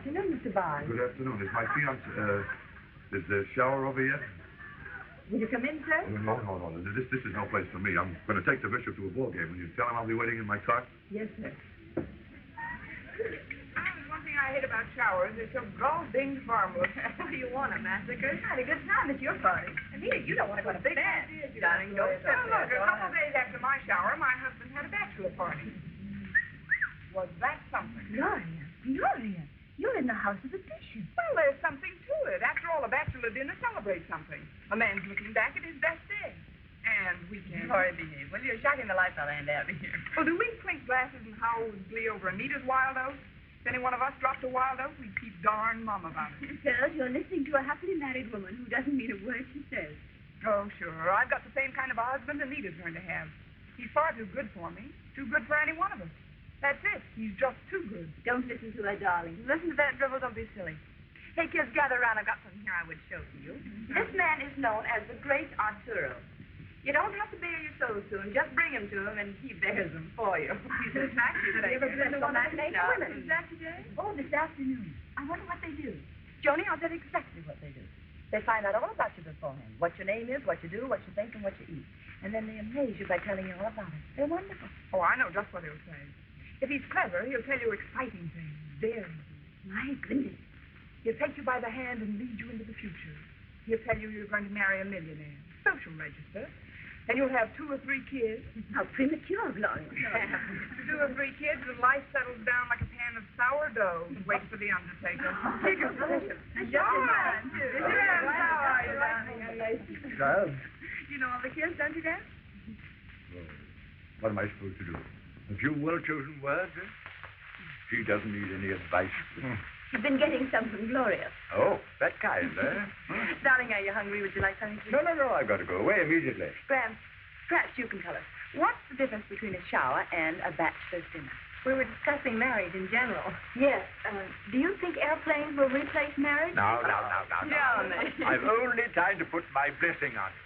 afternoon, Mr. Barnes. Good afternoon. Is my fiance, is the shower over yet? Will you come in, sir? No. This is no place for me. I'm going to take the bishop to a ball game. Will you tell him I'll be waiting in my car? Yes, sir. One thing I hate about showers is so gall-dinged formal. What do you want, a massacre? Had a good time at your party. Anita, you don't want to go to big dance. Darling, don't step Well, look, a couple days after my shower, my husband had a bachelor party. Was that something? Gloria, you're in the house of the bishop. Well, there's something to it. After all, a bachelor dinner celebrates something. A man's looking back at his best day. And weekend. Sorry, behave. Well, you're shocking the life out of Aunt Abby here. Well, do we clink glasses and howl with glee over Anita's wild oats? If any one of us dropped a wild oat, we'd keep darn mum about it. Girls, you're listening to a happily married woman who doesn't mean a word she says. Oh, sure. I've got the same kind of a husband Anita's going to have. He's far too good for me. Too good for any one of us. That's it. He's just too good. Don't listen to her, darling. Listen to that drivel. Don't be silly. Hey, kids, gather around. I've got something here I would show to you. This man is known as the Great Arturo. You don't have to bare your soul to him. Just bring him to him, and he bears them for you. He's a taxi today. You ever been to one of those women? Is that today? Oh, this afternoon. I wonder what they do. Joni, I'll tell you exactly what they do. They find out all about you beforehand. What your name is, what you do, what you think, and what you eat. And then they amaze you by telling you all about it. They're wonderful. Oh, I know just what he'll say. If he's clever, he'll tell you exciting things. Daring. My goodness. He'll take you by the hand and lead you into the future. He'll tell you you're going to marry a millionaire. Social register. And you'll have 2 or 3 kids. How premature, Gloria. 2 or 3 kids, and life settles down like a pan of sourdough. Wait for the undertaker. Take a picture. Just in time, too. How are you, darling? Child? You know all the kids, don't you, Dad? Well, what am I supposed to do? A few well-chosen words, eh? She doesn't need any advice. You've been getting some from Gloria. Oh, that kind, eh? Darling, are you hungry? Would you like something to eat? No. I've got to go away immediately. Graham, perhaps you can tell us. What's the difference between a shower and a bachelor's dinner? We were discussing marriage in general. Yes. Do you think airplanes will replace marriage? No. Johnny. I've only time to put my blessing on it.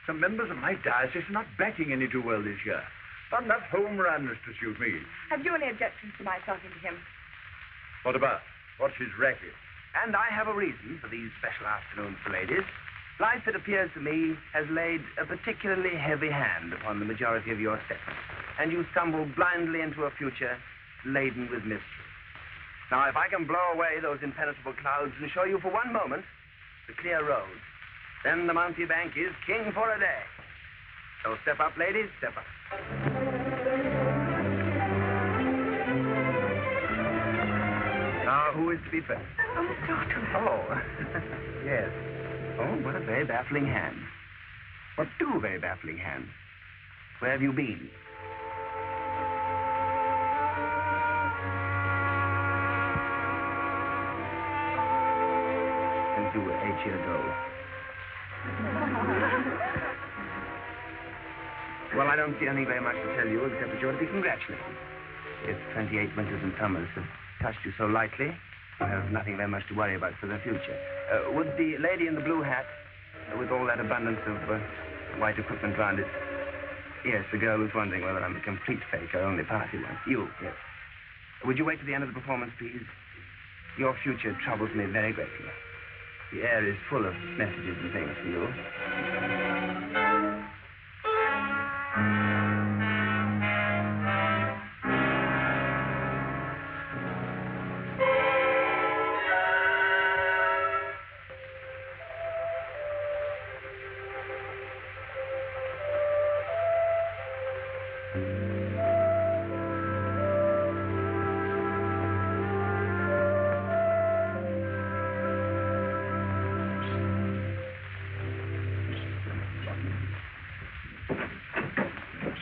Some members of my diocese are not backing any too well this year. Not enough home runs to suit me. Have you any objections to my talking to him? What about? What's his racket? And I have a reason for these special afternoons for ladies. Life, it appears to me, has laid a particularly heavy hand upon the majority of your sex. And you stumble blindly into a future laden with mystery. Now, if I can blow away those impenetrable clouds and show you for one moment the clear road, then the Mountebank is king for a day. So step up, ladies, step up. Now, who is to be first? Oh, Doctor. Oh, yes. Oh, what a very baffling hand. What 2 very baffling hands? Where have you been? Since you were 8 years old. Well, I don't see anything very much to tell you, except that you ought to be congratulated. If 28 winters and summers have touched you so lightly, you have nothing very much to worry about for the future. Would the lady in the blue hat, with all that abundance of white equipment round it... Yes, the girl who's wondering whether I'm a complete fake or only partly one. You, yes. Would you wait till the end of the performance, please? Your future troubles me very greatly. The air is full of messages and things for you.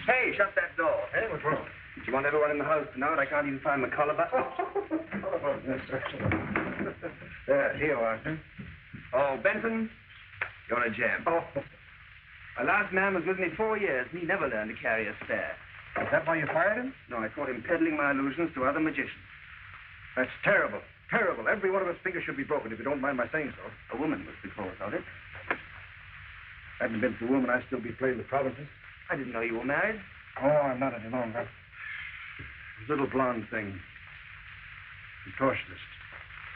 Hey, shut that door. Hey, what's wrong? Do you want everyone in the house to know that I can't even find my collar button? Here you are, sir. Oh, Benson, you're a gem. Oh, My last man was with me 4 years, and he never learned to carry a spare. is that why you fired him? No, I caught him peddling my illusions to other magicians. That's terrible. Terrible. Every one of his fingers should be broken, if you don't mind my saying so. A woman was the cause of it. Hadn't it been for the woman, I'd still be playing the provinces. I didn't know you were married. Oh, I'm not any longer. This little blonde thing. Contortionist.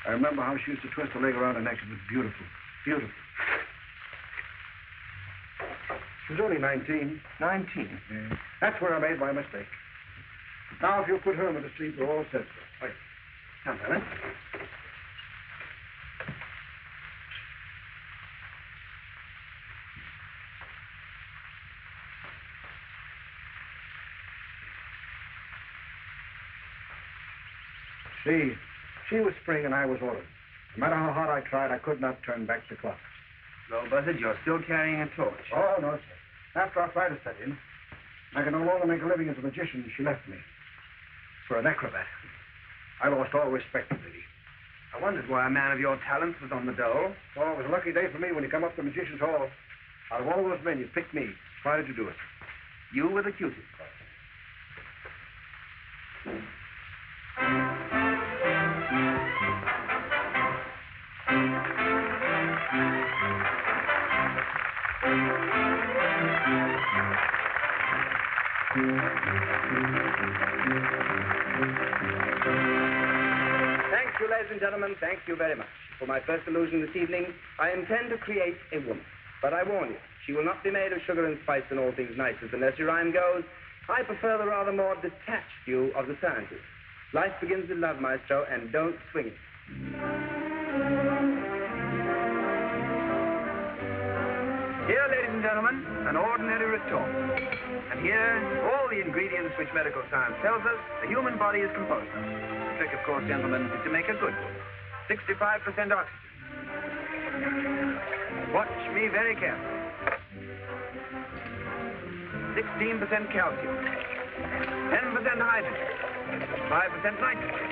I remember how she used to twist her leg around her neck. It was beautiful. Beautiful. She was only 19. 19. Yeah. That's where I made my mistake. Now, if you put Herman to sleep, we're all set. Wait. Come, Herman. See, she was spring and I was autumn. No matter how hard I tried, I could not turn back the clock. Well, Buzzard, you're still carrying a torch. Oh, no, sir. After arthritis set in, I could no longer make a living as a magician. She left me. For an acrobat. I lost all respect for Lady. I wondered why a man of your talents was on the dole. Oh, it was a lucky day for me when you come up to Magician's Hall. Out of all those men, you picked me. Why did you do it? You were the cutest. Thank you, ladies and gentlemen. Thank you very much. For my first illusion this evening, I intend to create a woman. But I warn you, she will not be made of sugar and spice and all things nice, as the nursery rhyme goes. I prefer the rather more detached view of the sciences. Life begins with love, maestro, and don't swing it. Here, ladies and gentlemen, an ordinary retort. And here, all the ingredients which medical science tells us the human body is composed of. The trick, of course, gentlemen, is to make a good one. 65% oxygen. Watch me very carefully. 16% calcium. 10% hydrogen. 5% nitrogen.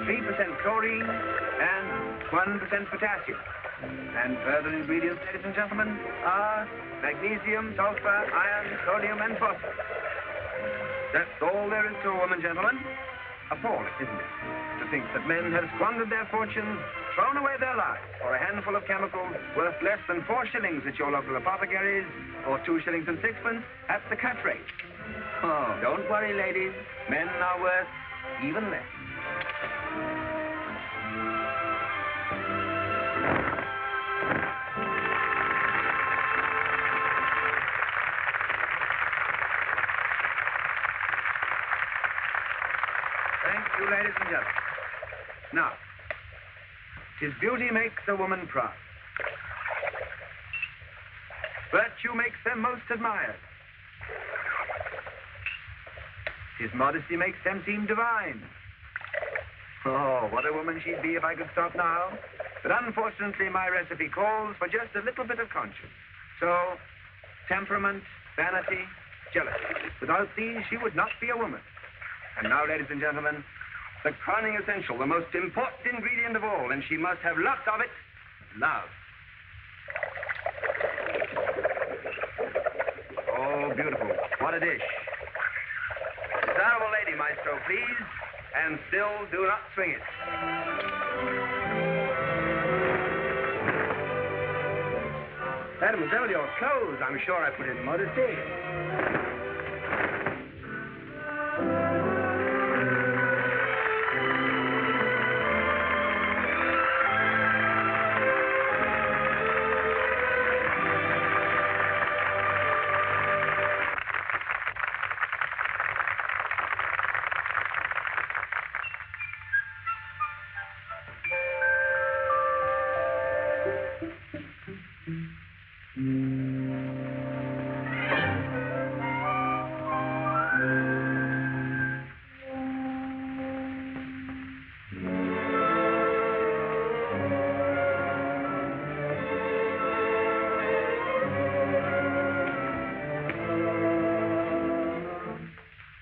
3% chlorine. And 1% potassium. And further ingredients, ladies and gentlemen, are magnesium, sulfur, iron, sodium, and phosphorus. That's all there is to a woman, gentlemen. Appalling, isn't it? To think that men have squandered their fortunes, thrown away their lives for a handful of chemicals worth less than 4 shillings at your local apothecaries, or 2 shillings and 6pence at the cut rate. Oh, don't worry, ladies. Men are worth even less. Thank you, ladies and gentlemen. Now, 'tis beauty makes a woman proud. Virtue makes them most admired. 'Tis modesty makes them seem divine. Oh, what a woman she'd be if I could stop now. But unfortunately, my recipe calls for just a little bit of conscience. So, temperament, vanity, jealousy. Without these, she would not be a woman. And now, ladies and gentlemen, the crowning essential, the most important ingredient of all, and she must have lots of it, love. Oh, beautiful. What a dish. Desirable lady, maestro, please, and still do not swing it. Mademoiselle, your clothes, I'm sure I put in modesty.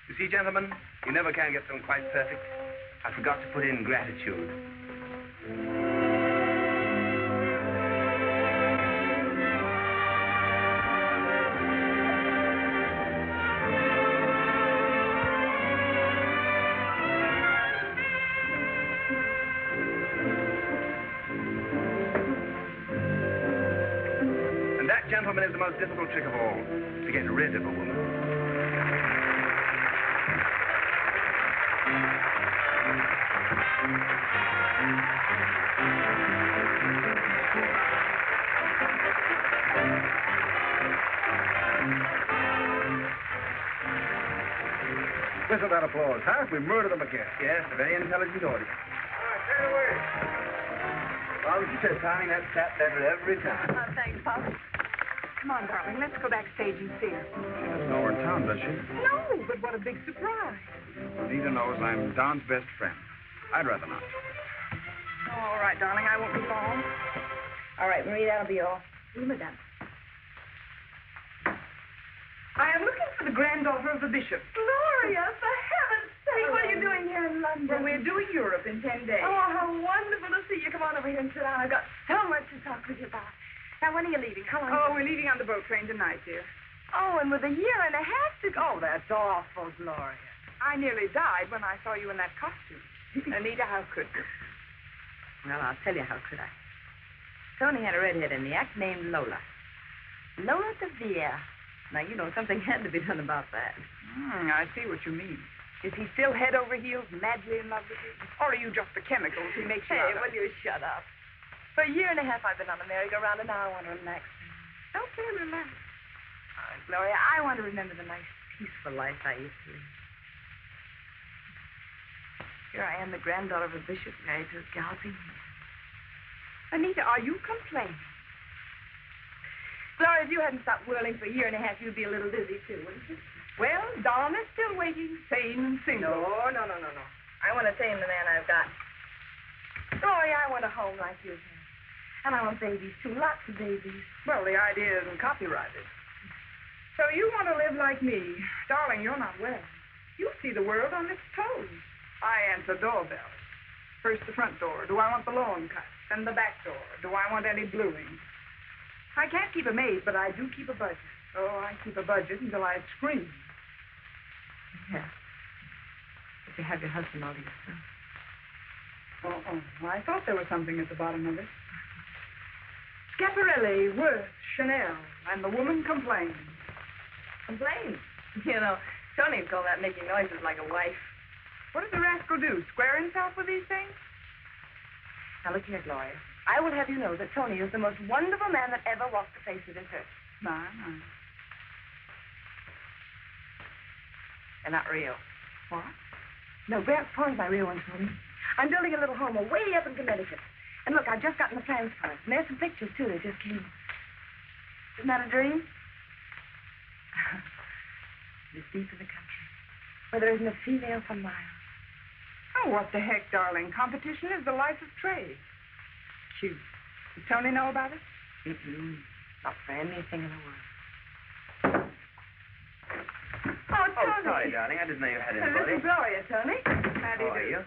You see, gentlemen, you never can get them quite perfect. I forgot to put in gratitude. And that, gentlemen, is the most difficult trick of all, to get rid of a woman. Thank you. Listen to that applause, huh? We murdered them again. Yes, a very intelligent audience. All right, take it away. Well, she says, Tommy, that's that better every time. Oh, thanks, Pop. Come on, darling. Let's go backstage and see her. She doesn't know we're in town, does she? No, but what a big surprise. Anita knows I'm Don's best friend. I'd rather not. Oh, all right, darling. I won't be long. All right, Marie, that'll be all. Oui, madame. I am looking for the granddaughter of the bishop. Gloria, for heaven's sake, what are you doing here in London? Well, we're doing Europe in 10 days. Oh, how wonderful to see you. Come on over here and sit down. I've got so much to talk with you about. Now, when are you leaving? How long? Oh, we're leaving on the boat train tonight, dear. Oh, and with a year and a half to go. Oh, that's awful, Gloria. I nearly died when I saw you in that costume. Anita, how could you? Well, I'll tell you how could I. Tony had a redhead in the act named Lola. Lola de Vere. Now, you know, something had to be done about that. I see what you mean. Is he still head over heels, madly in love with you? Or are you just the chemicals he makes you Hey, out of? will you shut up? For a year and a half I've been on the merry-go-round, and now I want to relax. Don't say relax. Oh, Gloria, I want to remember the nice, peaceful life I used to live. Here I am, the granddaughter of a bishop, married to a galloping horse. Anita, are you complaining? Gloria, if you hadn't stopped whirling for a year and a half, you'd be a little dizzy, too, wouldn't you? Well, Don is still waiting, sane and single. No. I want to tame the man I've got. Gloria, I want a home like you have. And I want babies, too. Lots of babies. Well, the idea isn't copyrighted. So you want to live like me. Darling, you're not well. You see the world on its toes. I answer doorbells. First the front door. Do I want the lawn cut? Then the back door. Do I want any bluing? I can't keep a maid, but I do keep a budget. Oh, I keep a budget until I scream. Yeah. But you have your husband all to yourself. Oh, I thought there was something at the bottom of it. Schiaparelli, Worth, Chanel, and the woman complains. Complain. You know, Tony'd call that making noises like a wife. What does the rascal do? Square himself with these things? Now, look here, Gloria. I will have you know that Tony is the most wonderful man that ever walked the face of this earth. My. They're not real. What? No, Grant's Pawn's my real one, Tony. I'm building a little home way up in Connecticut. And look, I've just gotten the plans for it. And there's some pictures, too, that just came. Isn't that a dream? It's deep in the country, where there isn't a female for miles. Oh, what the heck, darling. Competition is the life of trade. Cute. Does Tony know about it? Not for anything in the world. Oh, Oh, Tony. sorry, darling. I didn't know you had This anybody. is Gloria, Tony. How do How are you do? you?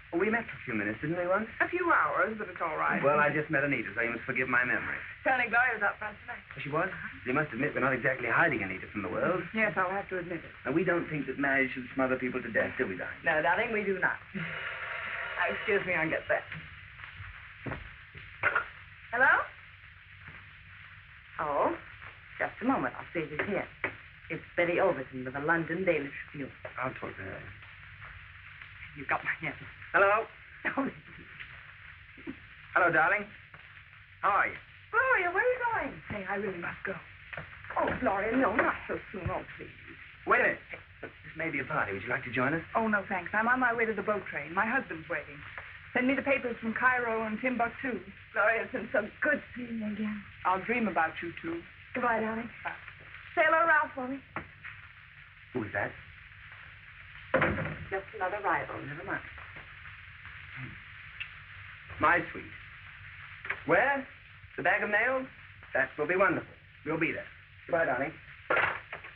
Well, we met for a few minutes, didn't we, once? A few hours, but it's all right. Well, I just met Anita, so you must forgive my memory. Tony, Gloria's up front tonight. Oh, she was? You must admit we're not exactly hiding Anita from the world. Yes, I'll have to admit it. And we don't think that marriage should smother people to death, do we, darling? No, darling, we do not. Now, excuse me, I'll get that. Hello? Oh, just a moment. I'll see if he's here. It's Betty Overton with the London Daily Tribune. I'll talk to her. You got my answer. Hello? Oh, Hello, darling. How are you? Gloria, where are you going? Hey, I really must go. Oh, Gloria, no, not so soon. Oh, please. Wait a minute. This may be a party. Would you like to join us? Oh, no, thanks. I'm on my way to the boat train. My husband's waiting. Send me the papers from Cairo and Timbuktu. Gloria, it's been so good seeing you again. I'll dream about you, too. Goodbye, darling. Say hello, Ralph, for me. Who is that? Just another rival. Never mind. My sweet. Where? The bag of nails? That will be wonderful. We'll be there. Goodbye, darling.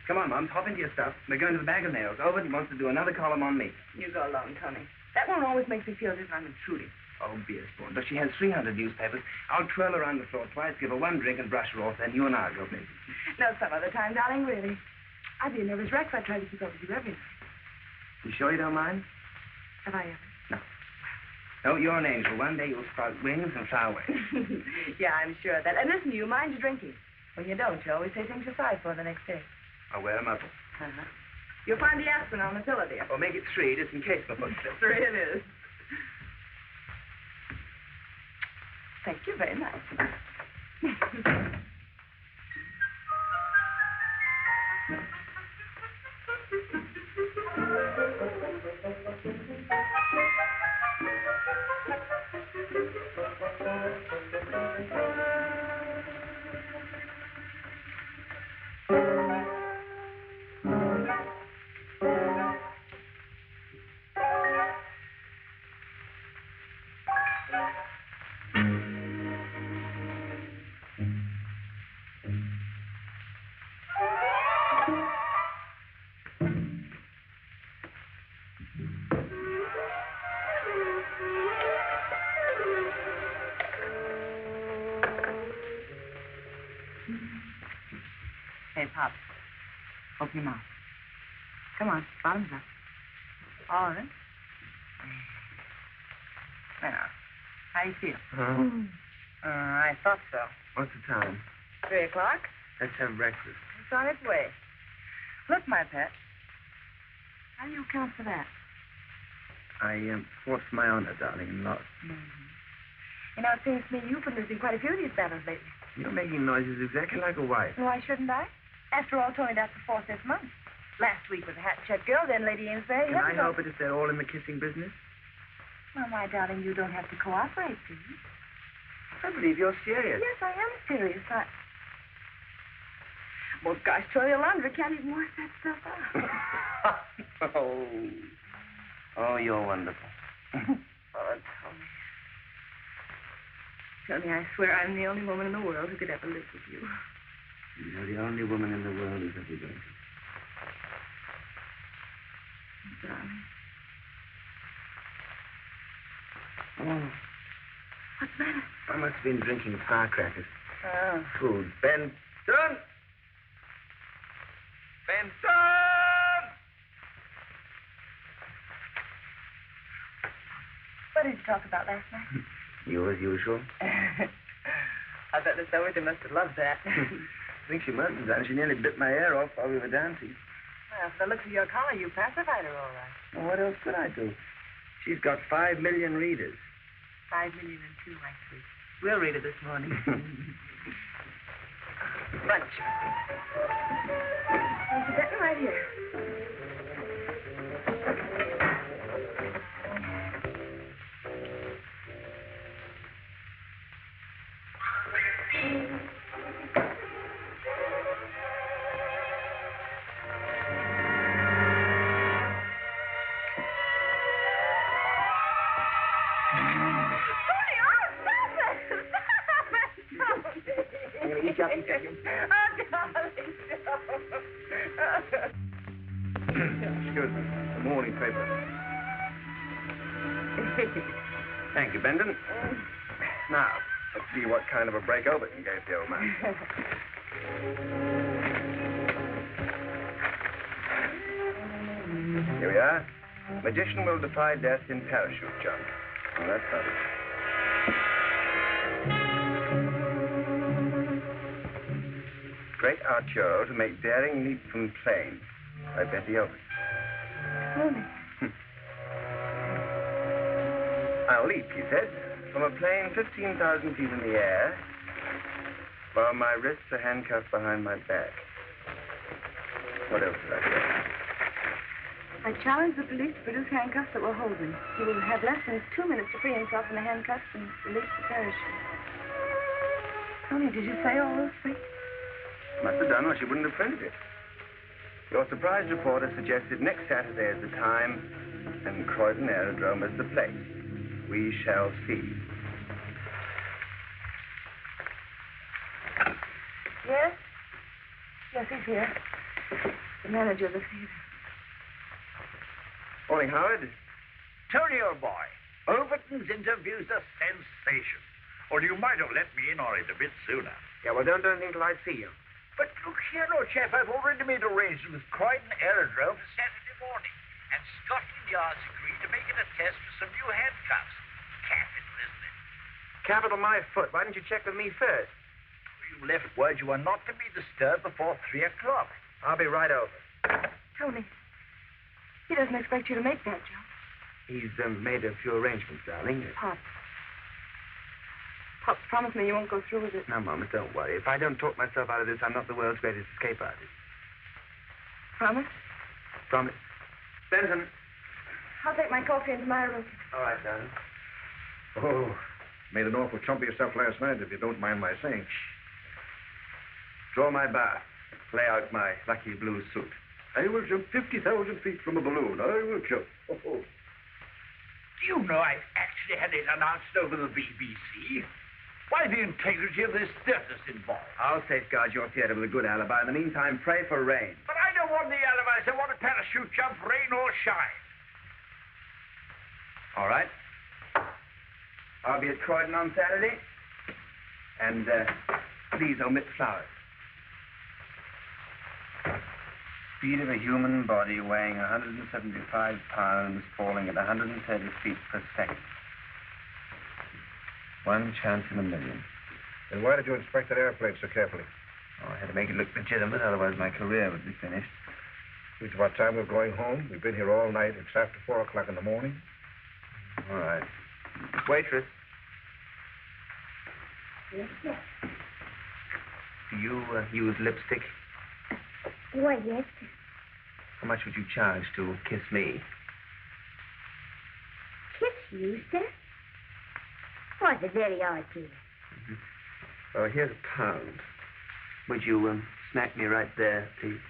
Come on, Mom. Hop into your stuff. We're going to the bag of nails. Overton wants to do another column on me. You go alone, Tony. That one always makes me feel as if I'm intruding. Oh, beer spawn. But she has 300 newspapers. I'll twirl around the floor twice, give her one drink, and brush her off. Then you and I'll go busy. No, some other time, darling, really. I'd be a nervous wreck if I tried to keep up with you every night. You sure you don't mind? Have I ever? No, you're an angel. One day you'll sprout wings and fly away. Yeah, I'm sure of that. And listen, you mind your drinking. When you don't, you always say things you're sorry for the next day. I'll wear a muzzle. Uh-huh. You'll find the aspirin on the pillow, dear. Or make it 3, just in case my foot slips. 3 it is. Thank you very much. Open your mouth. Come on, bottoms up. All of it. Now, how do you feel? I thought so. What's the time? 3 o'clock? Let's have breakfast. It's on its way. Look, my pet. How do you account for that? I forced my honor, darling, and lost. You know, it seems to me you've been losing quite a few of these battles lately. You're making noises exactly like a wife. Why shouldn't I? After all, Tony, that's the fourth this month. Last week was a hat-check girl, then Lady Amesbury. Can I help it if they're all in the kissing business? Well, my darling, you don't have to cooperate, do you? I believe you're serious. Yes, I am serious. Well, gosh, throw your laundry. Can't even wash that stuff out. Oh, you're wonderful. Oh, Tony, I swear I'm the only woman in the world who could ever live with you. You're the only woman in the world who's ever going to. Darling. Oh, What's the matter? I must have been drinking firecrackers. Oh. Food. Benton! Benton! What did you talk about last night? You as usual. I bet Miss Doherty must have loved that. I think she must have done. She nearly bit my ear off while we were dancing. Well, from the looks of your collar, you pacified her all right. Well, what else could I do? She's got 5 million readers. 5 million and 2, I see. We'll read it this morning. Lunch. There's a button right here. I'm going to eat you up in seconds. Oh, darling, Excuse me. The morning paper. Thank you, Benton. Now, let's see what kind of a break Overton gave the old man. Here we are. Magician will defy death in parachute jump. Well, that's not it. Great Arturo to make daring leap from plane by Betty Overton. Tony. I'll leap, he said, from a plane 15,000 feet in the air, while my wrists are handcuffed behind my back. What else did I say? I challenge the police to produce handcuffs that will hold him. He will have less than 2 minutes to free himself from the handcuffs and release the parachute. Tony, did you say all those things? Must have done, or she wouldn't have printed it. Your surprise reporter suggested next Saturday as the time and Croydon Aerodrome as the place. We shall see. Yes? Yes, he's here. The manager of the theater. Morning, Howard. Tony, old boy, Overton's interview's a sensation. Or you might have let me in on it a bit sooner. Yeah, well, don't do anything till I see you. But look here, old chap, I've already made arrangements with Croydon Aerodrome for Saturday morning. And Scotland Yard's agreed to make it a test for some new handcuffs. Capital, isn't it? Capital my foot. Why didn't you check with me first? You left word you are not to be disturbed before 3 o'clock. I'll be right over. Tony, he doesn't expect you to make that jump. He's made a few arrangements, darling. Pop. Pop, promise me you won't go through with it. Now, Mama, don't worry. If I don't talk myself out of this, I'm not the world's greatest escape artist. Promise? Promise. Benton. I'll take my coffee into my room. All right, darling. Oh, made an awful chump of yourself last night, if you don't mind my saying. Draw my bar. Play out my lucky blue suit. I will jump 50,000 feet from a balloon. I will jump. Oh. Do you know I've actually had it announced over the BBC? Why, the integrity of this theater's involved. I'll safeguard your theater with a good alibi. In the meantime, pray for rain. But I don't want the alibis. I want a parachute jump, rain or shine. All right. I'll be at Croydon on Saturday. And, please omit flowers. speed of a human body weighing 175 pounds falling at 130 feet per second. One chance in a million. Then why did you inspect that airplane so carefully? Oh, I had to make it look legitimate, otherwise my career would be finished. It's about time we're going home. We've been here all night. It's after 4 o'clock in the morning. All right. Waitress. Yes, sir. Do you use lipstick? Why, yes, sir. How much would you charge to kiss me? Kiss you, sir? Why, the very idea. Oh, here's a pound. Would you smack me right there, please?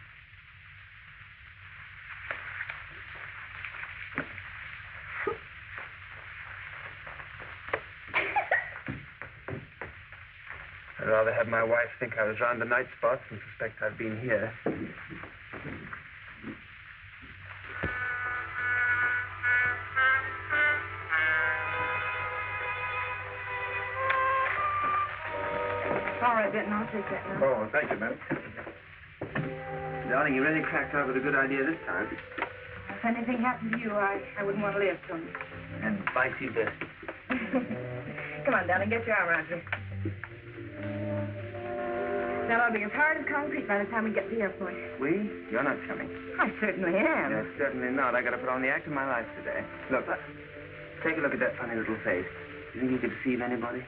I'd rather have my wife think I was round the night spots than suspect I'd been here. All right, Benton, I'll take that now. Oh, thank you, ma'am. Darling, you really cracked out with a good idea this time. If anything happened to you, I wouldn't want to live, Tony. And vice versa. Come on, darling, get your arm around me. Now, I'll be as hard as concrete by the time we get to the airport. We? You're not coming. I certainly am. Yes, certainly not. I got to put on the act of my life today. Look, take a look at that funny little face. You think you could deceive anybody?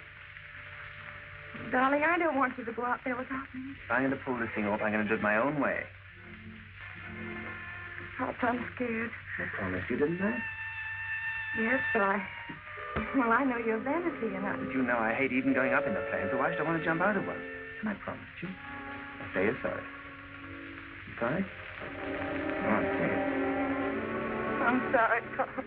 Darling, I don't want you to go out there without me. If I'm going to pull this thing off, I'm going to do it my own way. Oh, I'm scared. I promised you, didn't I? Yes, but well, I know your vanity, and But you know I hate even going up in a plane, so why should I want to jump out of one? And I promised you. I say you're sorry. You sorry? Come on, say it. I'm sorry, Carl.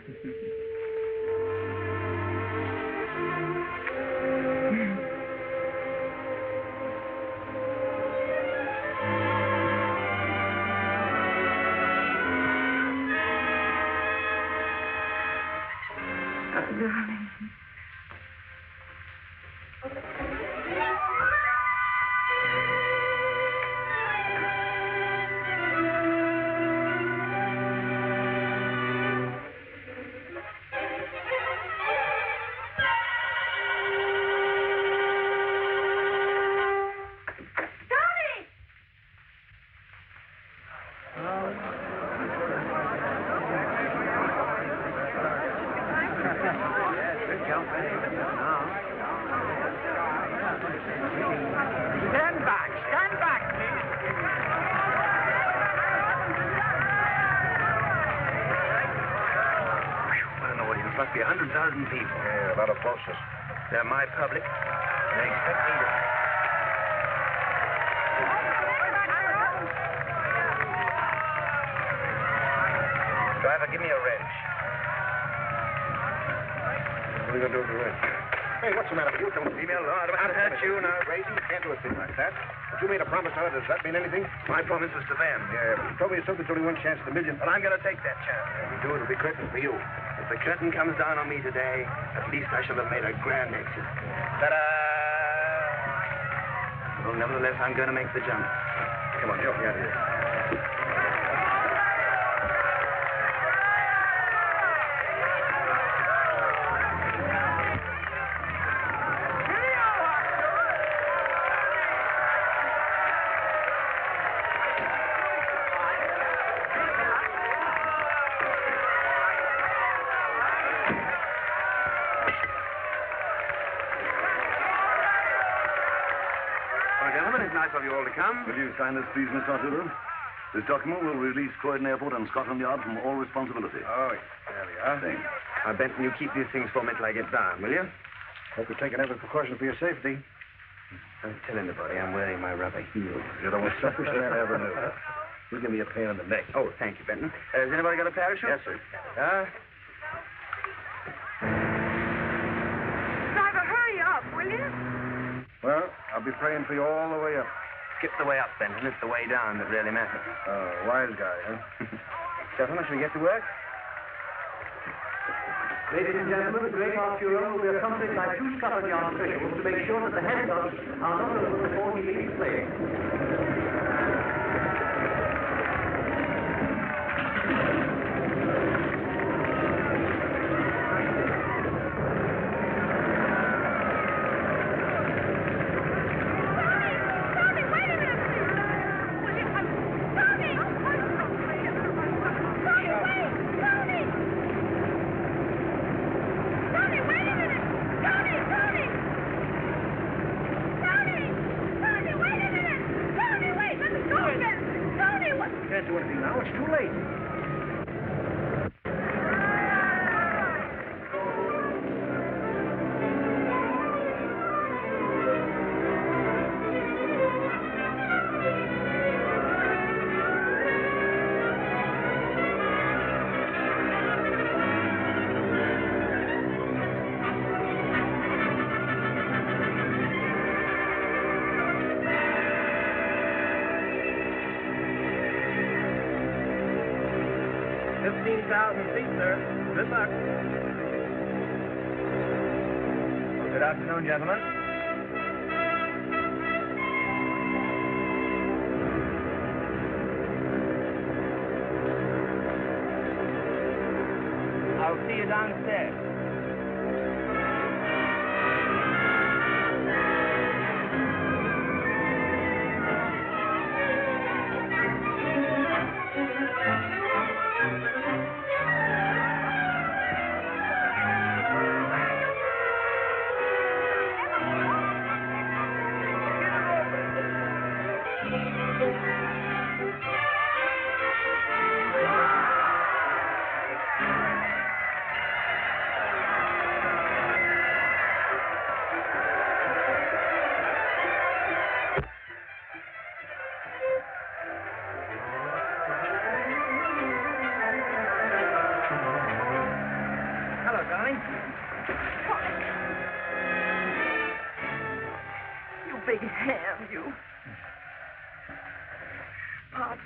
Darling. Stand back. Stand back, please. What an audience. Must be 100,000 people. Yeah, a lot of vultures. They're my public. They expect me to... Driver, give me a wrench. What are you going to do with the wrench? Hey, what's the matter with you? Don't leave me alone. I'll hurt you now. Crazy? You can't do a thing like that. But you made a promise to her. Does that mean anything? My promise was to them. Yeah, but you told me yourself there's only one chance in a million. Well, I'm going to take that chance. If you do, it'll be curtains for you. If the curtain comes down on me today, at least I shall have made a grand exit. Ta-da! Well, nevertheless, I'm going to make the jump. Come on, help me out of here. Well, gentlemen, it's nice of you all to come. Will you sign this, please, Miss Arturo? This document will release Croydon Airport and Scotland Yard from all responsibility. Oh, there we are. Thanks. Now, Benton, you keep these things for me till I get down, will you? Hope you're taking every precaution for your safety. Don't tell anybody I'm wearing my rubber heels. You're the most selfish man I ever knew. You give me a pain in the neck. Oh, thank you, Benton. Has anybody got a parachute? Yes, sir. Driver, hurry up, will you? Well, I'll be praying for you all the way up. Skip the way up, Benton. It's the way down that really matters. Oh, wise guy, huh? Gentlemen, shall we get to work? Ladies and gentlemen, the great Arturo will be accompanied by 2 Scotland Yard officials to make sure that the handcuffs are not opened before he leaves plane. too late. Good afternoon, gentlemen. I'll see you downstairs. Hello, darling. You big ham, you. Pops.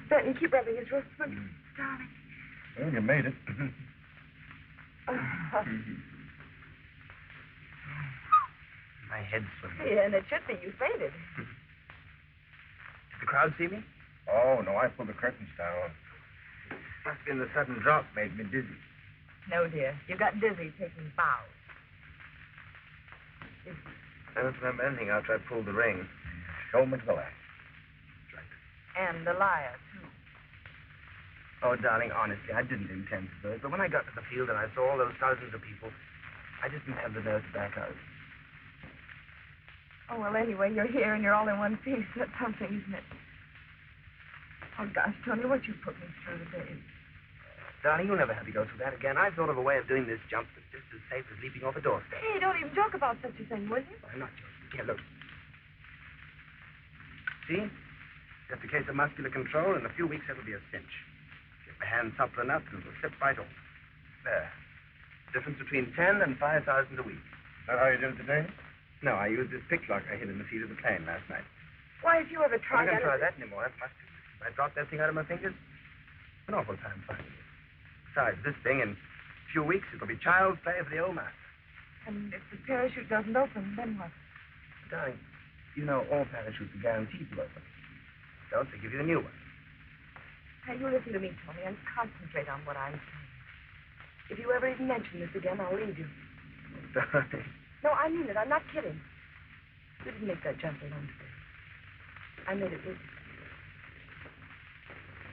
Benny, keep rubbing his wrist for me, darling. Well, you made it. My head's swimming. Yeah, and it should be. You fainted. Did the crowd see me? Oh, no, I pulled the curtains down. Must have been the sudden drop made me dizzy. No, dear. You got dizzy taking bows. I don't remember anything after I pulled the ring. Show me to the light. And the liar, too. Oh, darling, honestly, I didn't intend to do it, but when I got to the field and I saw all those thousands of people, I just didn't have the nerve to back out. Oh, well, anyway, you're here and you're all in one piece. That's something, isn't it? Oh, gosh, Tony, what you put me through today. Darling, you'll never have to go through that again. I thought of a way of doing this jump that's just as safe as leaping off a doorstep. Hey, don't even joke about such a thing, will you? I'm not joking. Here, look. See? Just a case of muscular control. In a few weeks, it'll be a cinch. Get the hand supple enough, and it'll slip right off. There. Difference between 10 and 5,000 a week. Is that how you did it today? No, I used this pick lock I hid in the seat of the plane last night. Why, if you ever I'm tried not going to try that... that anymore. That's muscular. If I drop that thing out of my fingers, an awful time finding it. Besides, this thing, in a few weeks, it'll be child's play for the old master. And if the parachute doesn't open, then what? Darling, you know all parachutes are guaranteed to open. Don't they give you a new one? Now, you listen to me, Tony, and concentrate on what I'm saying. If you ever even mention this again, I'll leave you. Darling. No, I mean it. I'm not kidding. You didn't make that jump alone today. I made it with you.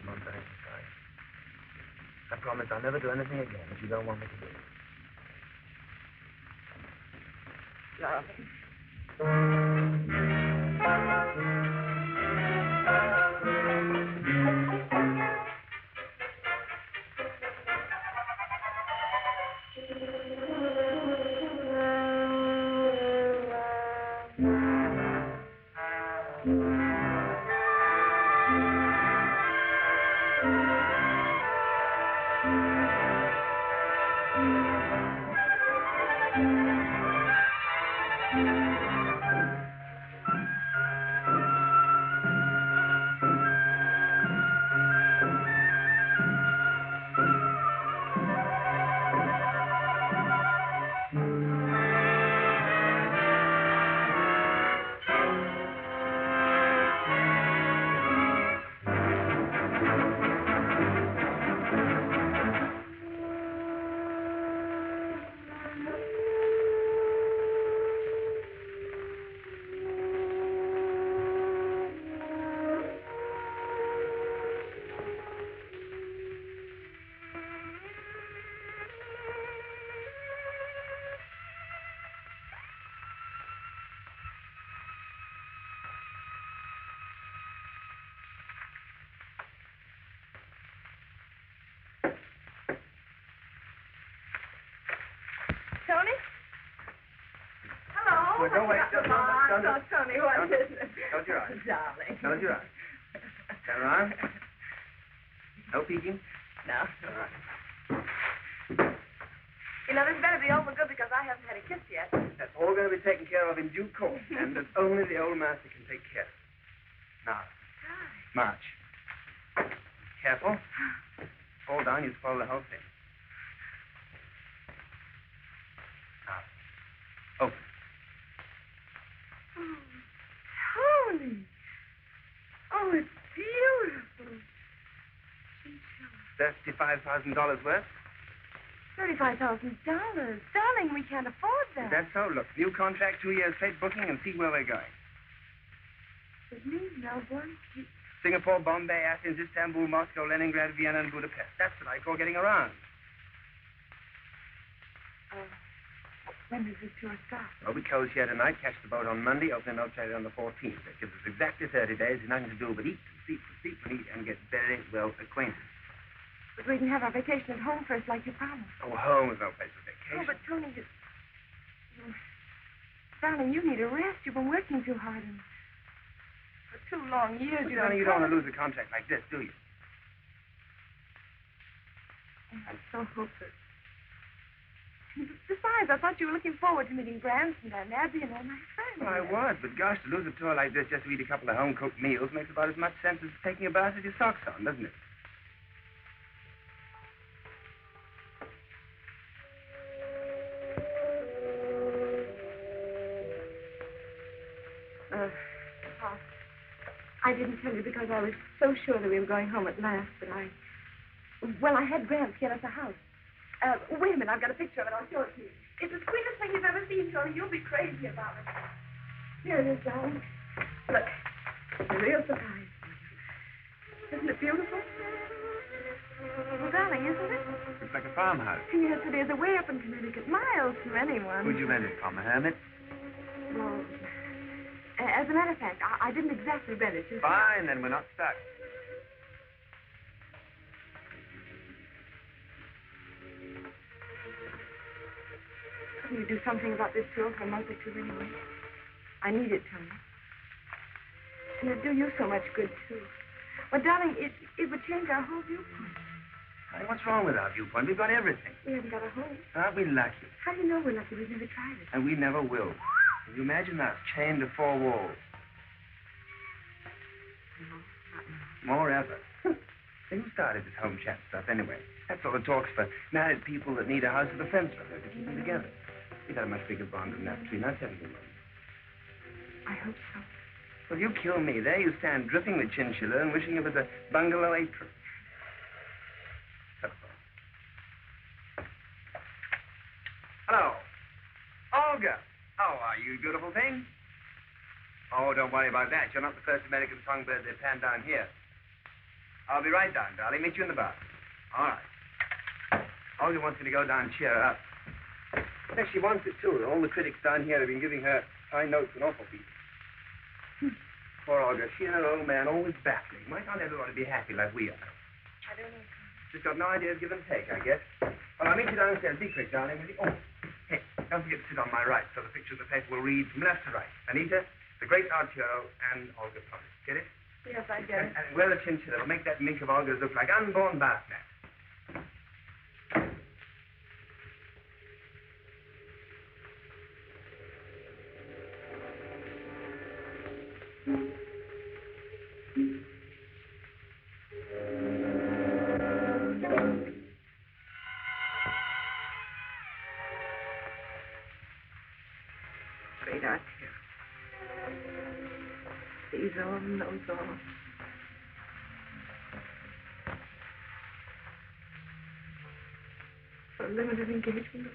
Come on, darling, I'm sorry. I promise I'll never do anything again if you don't want me to do it. Darling. don't wait. Don't Tony, what is it? Close your eyes. Darling. Close your eyes. Turn around. No peeking. No. All right. You know, this better be over good because I haven't had a kiss yet. That's all going to be taken care of in due course, and that only the old master can take care of. Now, march. Careful. Fall down, you spoil the whole thing. Now, open. Oh, Tony. Oh, it's beautiful. $35,000 worth? $35,000. Darling, we can't afford that. Is that so? Look, new contract, 2 years straight booking, and see where we're going. Sydney, Melbourne, Singapore, Bombay, Athens, Istanbul, Moscow, Leningrad, Vienna, and Budapest. That's what I call getting around. When does this tour start? Well, we close here tonight, catch the boat on Monday, open an outside on the 14th. That gives us exactly 30 days. There's nothing to do but eat, sleep, and eat, and get very well acquainted. But we can have our vacation at home first, like you promised. Oh, home is no place for Oh, vacation. but Tony, darling, you need a rest. You've been working too hard, and for 2 long years, Well, darling, you don't want to lose a contract like this, do you? I'm so hopeless. Besides, I thought you were looking forward to meeting Branson and Abby and all my friends. Well, I was, but gosh, to lose a tour like this just to eat a couple of home-cooked meals makes about as much sense as taking a bath with your socks on, doesn't it? I didn't tell you because I was so sure that we were going home at last, but I had Grant get us a house. Wait a minute, I've got a picture of it. I'll show it to you. It's the sweetest thing you've ever seen, Tony. You'll be crazy about it. Here it is, darling. Look, it's a real surprise for you. Isn't it beautiful? Well, darling, isn't it? Looks like a farmhouse. Yes, it is. Away up in Connecticut, miles from anyone. Who'd you rent it from, a hermit? Well, as a matter of fact, I didn't exactly rent it. Fine, then we're not stuck. Couldn't you do something about this tour for a month or 2 anyway? I need it, Tony. And it'd do you so much good, too. Well, darling, it would change our whole viewpoint. Hey, what's wrong with our viewpoint? We've got everything. We haven't got a home. Aren't we lucky? How do you know we're lucky? We've never tried it. And we never will. Can you imagine us chained to 4 walls? No, not now. More ever. Who started this home chat stuff anyway? That's all the talk's for married people that need a house with a fence for them to keep them together. We've got a much bigger bond than that between us, haven't we? I hope so. Well, you kill me. There you stand dripping with chinchilla and wishing it was a bungalow apron. Telephone. Hello. Olga. How are you, beautiful thing? Oh, don't worry about that. You're not the first American songbird they've panned down here. I'll be right down, darling. Meet you in the bar. All right. Olga wants me to go down and cheer her up. Yes, she wants it, too. All the critics down here have been giving her high notes and awful beats. Poor Olga. She and her old man always battling. Why can't everybody be happy like we are? I don't know. She's got no idea of give and take, I guess. Well, I'll meet you downstairs. Be quick, darling, will you? Oh, hey, don't forget to sit on my right so the picture of the paper will read from left to right. Anita, the great Arturo, and Olga Thomas. Get it? Yes, I get it. And wear a chinchilla. It'll make that mink of Olga's look like unborn bath mat. Great Arturo. These all knows all. For a limited engagement.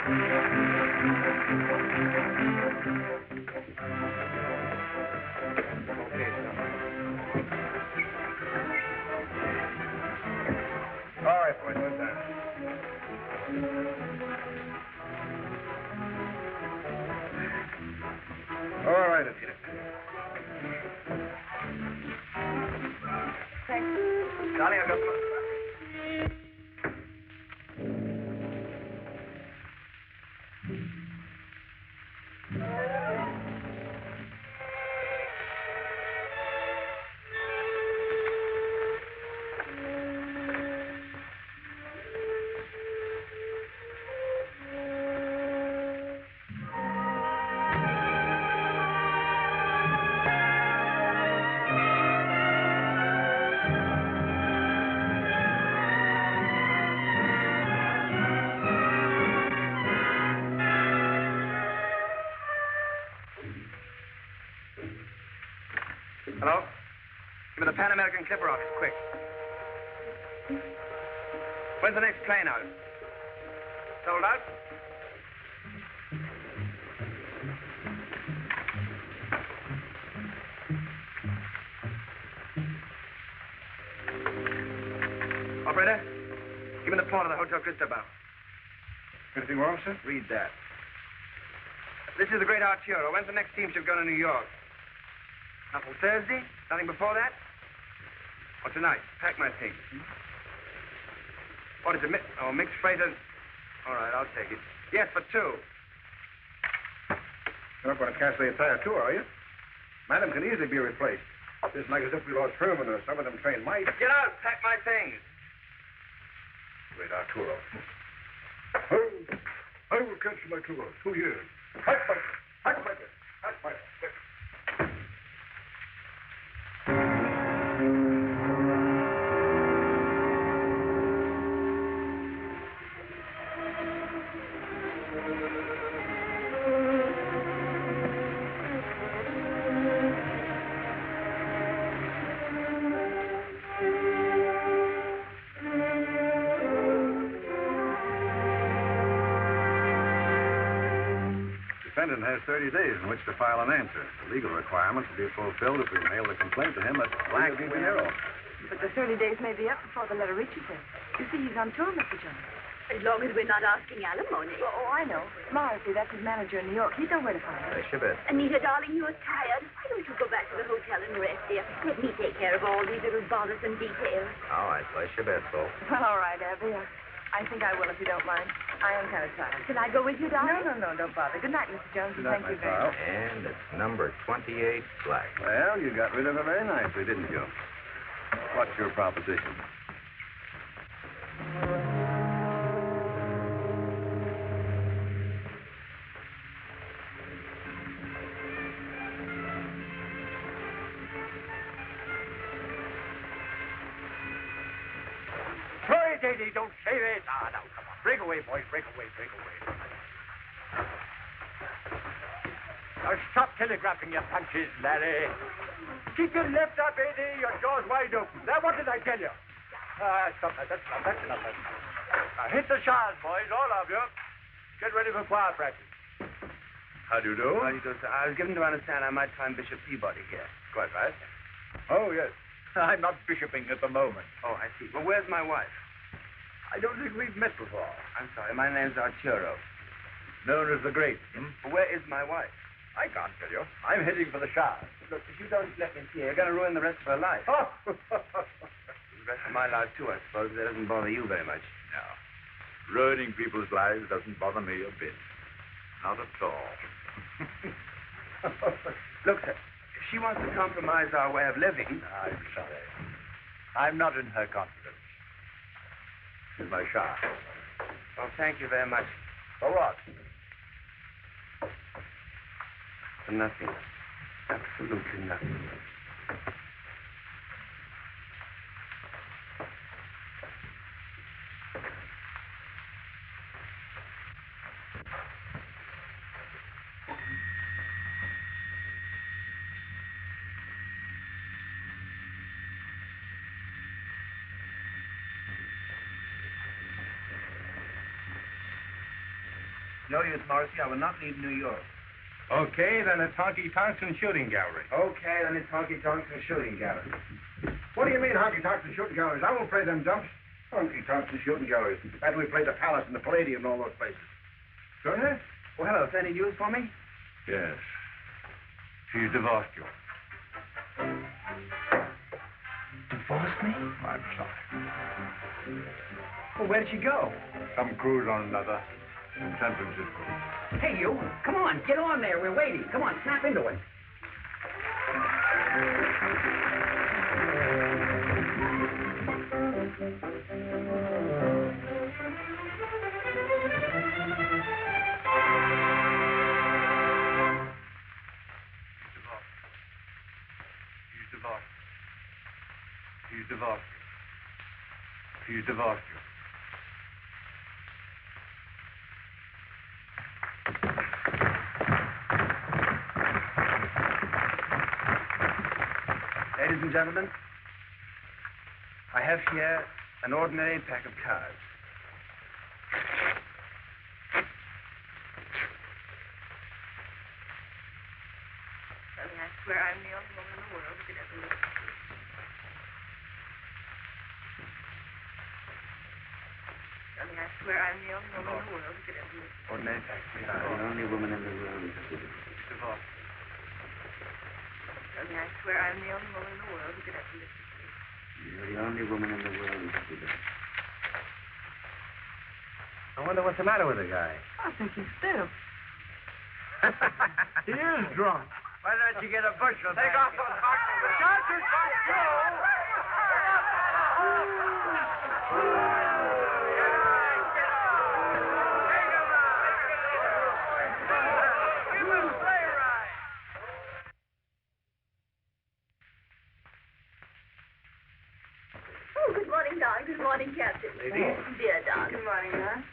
Okay, son. All right, boys, what's that? All right, Anita. Darling, I've got some... Hello? Give me the Pan American Clipper office, quick. When's the next train out? Sold out? Operator, give me the port of the Hotel Cristobal. Anything wrong, sir? Read that. This is the Great Arturo. When's the next steamship going to New York? Not till Thursday? Nothing before that? Or tonight? Pack my things. What is it? Mixed freighter? All right, I'll take it. Yes, for two. You're not going to cancel the entire tour, are you? Madam can easily be replaced. It isn't like as if we lost Herman or some of them trained mice. Get out! Pack my things. Great Arturo. I will cancel my tour. 2 years. Hack my. Defendant has 30 days in which to file an answer. The legal requirements will be fulfilled if we mail the complaint to him at Black Dinero. But the 30 days may be up before the letter reaches him. You see, he's on tour, Mr. Jones. As long as we're not asking alimony. Oh, I know. Morrissey, that's his manager in New York. He'd know where to find him. Shabbat. Anita, darling, you're tired. Why don't you go back to the hotel and rest, dear? Let me take care of all these little bothersome details. All right, play Shabbat, Paul. Well, all right, Abby. I think I will, if you don't mind. I am kind of tired. Can I go with you, darling? No, don't bother. Good night, Mr. Jones, and thank you very much. And it's number 28 Black. Well, you got rid of her very nicely, didn't you? What's your proposition? Troy, Daddy, don't say that. Ah, now, come on. Break away, boys. Break away. Now, stop telegraphing your punches, Larry. Keep your left up, Eddie. Your jaw's wide open. Now, what did I tell you? Stop that. That's enough. Now, hit the showers, boys, all of you. Get ready for choir practice. How do you do? How do you do, sir? I was given to understand I might find Bishop Peabody here. Quite right. Oh, yes. I'm not bishoping at the moment. Oh, I see. Well, where's my wife? I don't think we've met before. I'm sorry. My name's Arturo. Known as the Great. But where is my wife? I can't tell you. I'm heading for the showers. Look, if you don't let me see her, you're going to ruin the rest of her life. Oh! The rest of my life, too, I suppose. That doesn't bother you very much. No. Ruining people's lives doesn't bother me a bit. Not at all. Look, sir, if she wants to compromise our way of living... I'm sorry. I'm not in her confidence. This is my shower. Well, thank you very much. For what? For nothing. Absolutely nothing. No use, Morrissey. I will not leave New York. Okay, then it's Honky Tonks and Shooting Gallery. Okay, then it's Honky Tonks and Shooting Gallery. What do you mean, honky tonks and shooting galleries? I won't play them dumps. Honky tonks and shooting galleries. After we played the Palace and the Palladium and all those places. Turner? Well, hello. Any news for me? Yes. She's divorced you. Divorced me? I'm sorry. Well, where did she go? Some cruise on another. In San Francisco. Hey, you. Come on. Get on there. We're waiting. Come on. Snap into it. He's divorced you. He's divorced you. Ladies and gentlemen, I have here an ordinary pack of cards. I swear I'm the only woman in the world who could ever look at you. I swear I'm the only woman in the world who could ever look at you. Ordinary pack of cards. The only woman in the world who could ever Divorced. I swear I'm the only woman in the world who could ever look at you. You're the only woman in the world who could do that. I wonder what's the matter with the guy. I think he's stiff. He is drunk. Why don't you get a bushel? Take off those boxes. The charges come through. Oh, good morning, Don. Good morning, Captain. Ladies. Dear Don. Good morning, Don.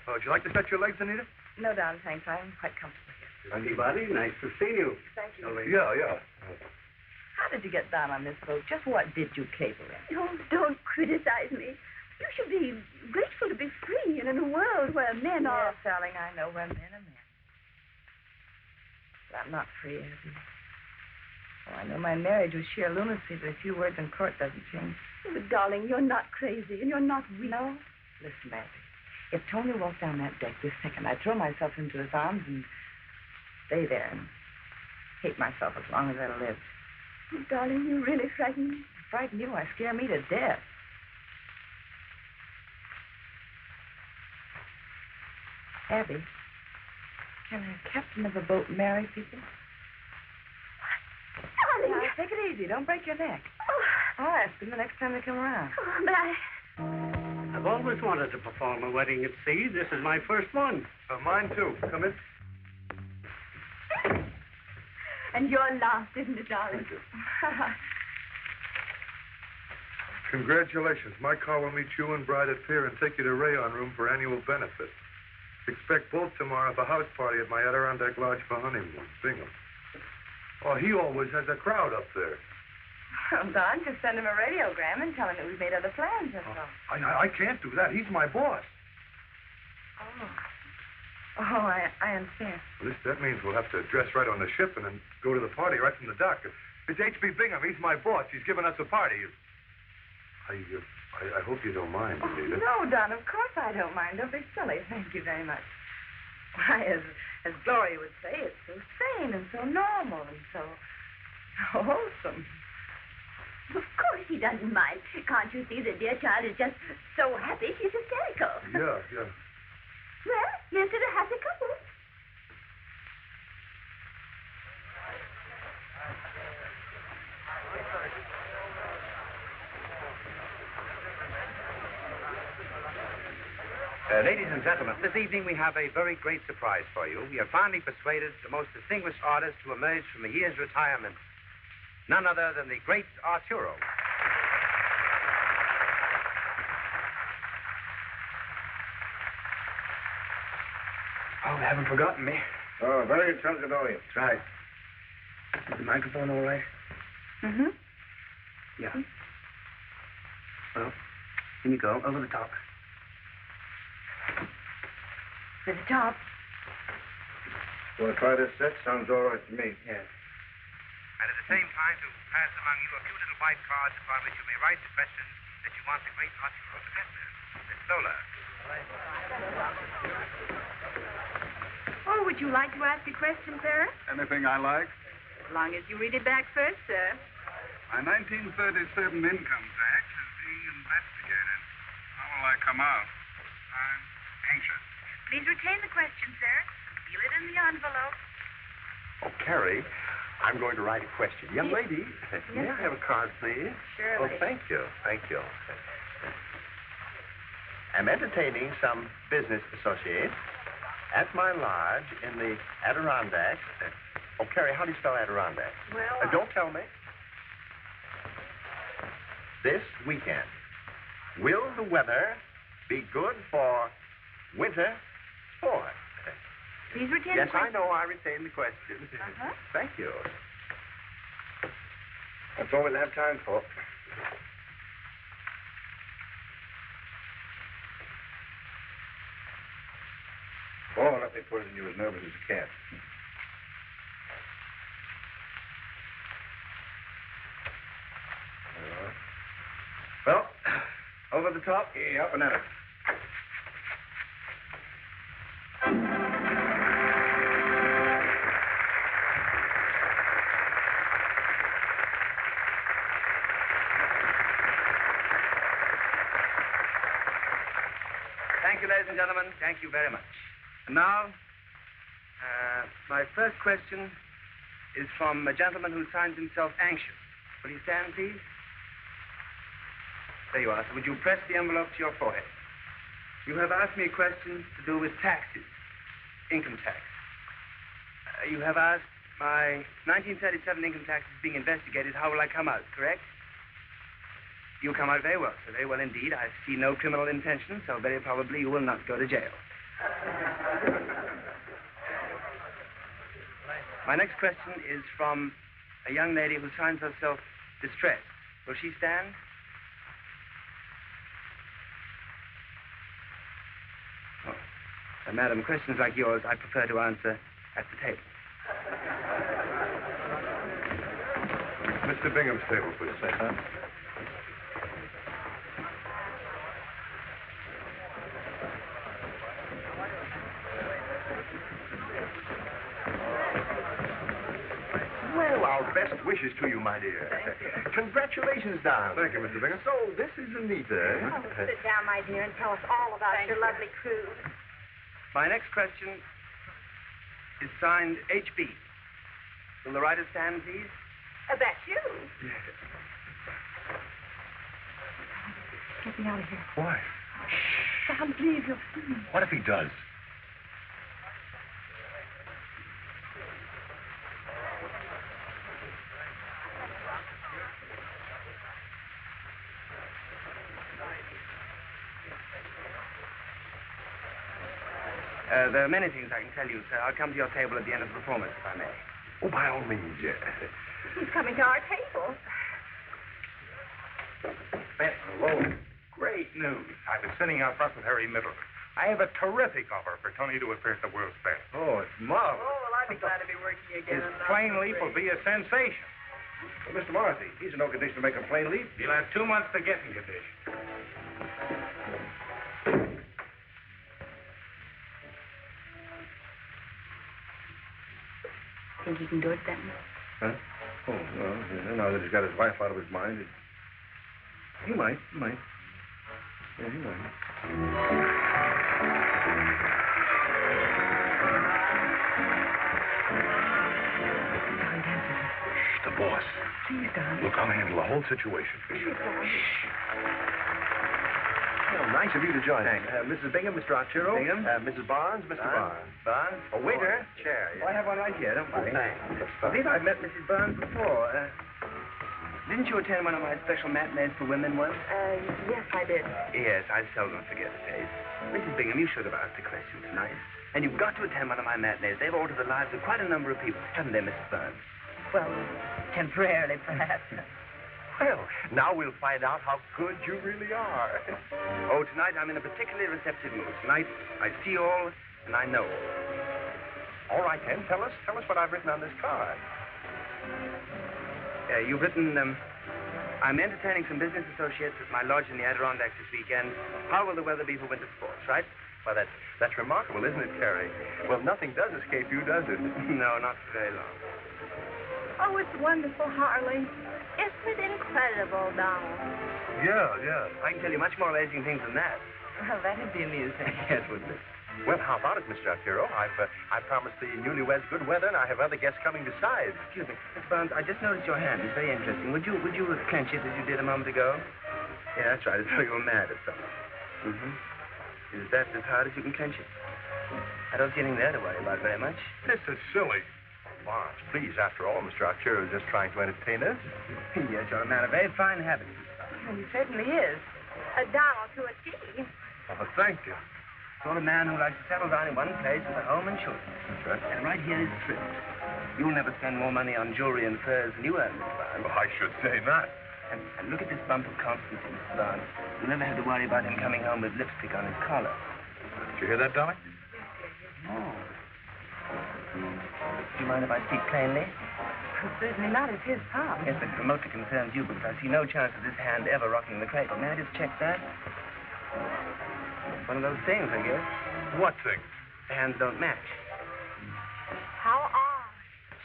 Oh, would you like to stretch your legs, Anita? No, Don, thanks. I'm quite comfortable here. Anybody? Nice to see you. Thank you. Yeah. How did you get down on this boat? Just what did you cable in? Oh, don't criticize me. You should be grateful to be free and in a world where men are... Yes, darling, I know where men are men. But I'm not free, Abby. Oh, I know my marriage was sheer lunacy, but a few words in court doesn't change. But, darling, you're not crazy and you're not weak. No? Listen, Abby. If Tony walked down that deck this second, I'd throw myself into his arms and stay there and hate myself as long as I live. Oh, darling, you really frighten me. Frighten you? I scare me to death. Abby, can a captain of a boat marry people? Darling. Now, take it easy. Don't break your neck. I'll ask them the next time they come around. Oh, but I... I've always wanted to perform a wedding at sea. This is my first one. Mine, too. Come in. And your last, isn't it, darling? Thank you. Congratulations. My car will meet you and Bride at Pier and take you to Rayon Room for annual benefit. Expect both tomorrow at the house party at my Adirondack Lodge for honeymoon. Bingham. Oh, he always has a crowd up there. Well, Don, just send him a radiogram and tell him that we've made other plans, that's all. I can't do that. He's my boss. Oh, I understand. That means we'll have to dress right on the ship and then go to the party right from the dock. It's H.B. Bingham. He's my boss. He's giving us a party. I hope you don't mind, Anita. No, Don, of course I don't mind. Don't be silly. Thank you very much. Why, as Gloria would say, it's so sane and so normal and so wholesome. Of course he doesn't mind. Can't you see the dear child is just so happy she's hysterical? Yeah. Well, here's to the happy couple. Ladies and gentlemen, this evening we have a very great surprise for you. We have finally persuaded the most distinguished artist to emerge from a year's retirement. None other than the great Arturo. Oh, they haven't forgotten me. Oh, very intelligent audience. That's right. Is the microphone all right? Mm-hmm. Yeah. Well, in you go, over the top. To the top. Want to try this set? Sounds all right to me. Yes. And at the same time, to pass among you a few little white cards upon which you may write the questions that you want the great Arturo to answer. Miss Lola. Oh, would you like to ask a question, Clara? Anything I like? As long as you read it back first, sir. My 1937 income tax is being investigated. How will I come out? I'm anxious. Please retain the question, sir. Seal it in the envelope. Oh, Carrie, I'm going to write a question. Young lady, may I have a card, please? Surely. Oh, thank you. Thank you. I'm entertaining some business associates at my lodge in the Adirondacks. Oh, Carrie, how do you spell Adirondacks? Well, Don't tell me. This weekend, will the weather be good for winter sport? please retain Yes, the question. I know. I retain the question. Uh-huh. Thank you. That's all we'll have time for. Oh, let me put it in you as nervous as a cat. Well, over the top? Yeah, up and at it. Thank you, ladies and gentlemen. Thank you very much. And now, my first question is from a gentleman who signs himself anxious. Will you stand, please? There you are. So would you press the envelope to your forehead? You have asked me a question to do with taxes, income tax. You have asked my 1937 income tax is being investigated. How will I come out, correct? You'll come out very well, sir. Very well indeed. I see no criminal intention, so very probably you will not go to jail. My next question is from a young lady who signs herself distressed. Will she stand? Oh. Madam, questions like yours I prefer to answer at the table. Mr. Bingham's table, please. Huh? Well, our best wishes to you, my dear. Thank you. Congratulations, Don. Thank you, Mr. Bingham. So, this is Anita. Oh, sit down, my dear, and tell us all about your lovely cruise. My next question is signed H.B. Will the writer stand, please? That's you. Get me out of here. Why? Sam, please, you'll see me. What if he does? There are many things I can tell you, sir. I'll come to your table at the end of the performance, if I may. Oh, by all means, yes. He's coming to our table. Hello. Great news. I've been sitting out front with Harry Middleton. I have a terrific offer for Tony to appear at the World's Fair. Oh, it's marvelous. well, I'd be glad to be working again. His plane leap will be a sensation. Well, Mr. Marthy, he's in no condition to make a plane leap. He'll have 2 months to get in condition. Think you can do it, then? Huh? Oh, well, now that he's got his wife out of his mind, he might. Yeah, he might. The boss. Please, Don. Look, I'll handle the whole situation. Well, nice of you to join us. Mrs. Bingham, Mr. Arturo. Bingham. Mrs. Barnes, Mr. Barnes. Barnes? A waiter. Chair, Oh, I have one right here, don't worry. Thanks. I believe I've met Mrs. Barnes before. Didn't you attend one of my special matinees for women once? Yes, I did. Yes, I seldom forget a face. Mrs. Bingham, you should have asked a question tonight. And you've got to attend one of my matinees. They've altered the lives of quite a number of people, haven't they, Mrs. Barnes? Well, temporarily, perhaps. Well, now we'll find out how good you really are. Oh, tonight I'm in a particularly receptive mood. Tonight I see all and I know all. All right, then. Tell us what I've written on this card. You've written, I'm entertaining some business associates at my lodge in the Adirondacks this weekend. How will the weather be for winter sports, right? Well, that's remarkable, isn't it, Terry? Well, nothing does escape you, does it? No, not for very long. Oh, it's wonderful, Harley. Isn't it incredible, Donald? Yeah. I can tell you much more amazing things than that. Well, that'd be amusing. Yes, wouldn't it? Well, how about it, Mr. Arturo? I promised the newlyweds good weather, and I have other guests coming besides. Excuse me. Miss Barnes, I just noticed your hand. It's very interesting. Would you clench it as you did a moment ago? Yeah, that's right. As though you were mad at something. Mm-hmm. Is that as hard as you can clench it? I don't see anything there to worry about very much. This is silly. Barnes, please, after all, Mr. Arturo is just trying to entertain us. Yes, you're a man of very fine habits, Miss Barnes. Well, he certainly is. Donald, to a T. Oh, thank you. Sort of man who likes to settle down in one place with a home and children. That's right. And right here is thrift. You'll never spend more money on jewelry and furs than you earn, Miss Barnes. Well, I should say not. And look at this bump of Constantine, Mr. Barnes. You'll never have to worry about him coming home with lipstick on his collar. Did you hear that, darling? Oh. Do you mind if I speak plainly? Certainly not. It's his palm. Yes, but it remotely concerns you because I see no chance of this hand ever rocking the cradle. May I just check that? It's one of those things, I guess. What thing? The hands don't match. How odd.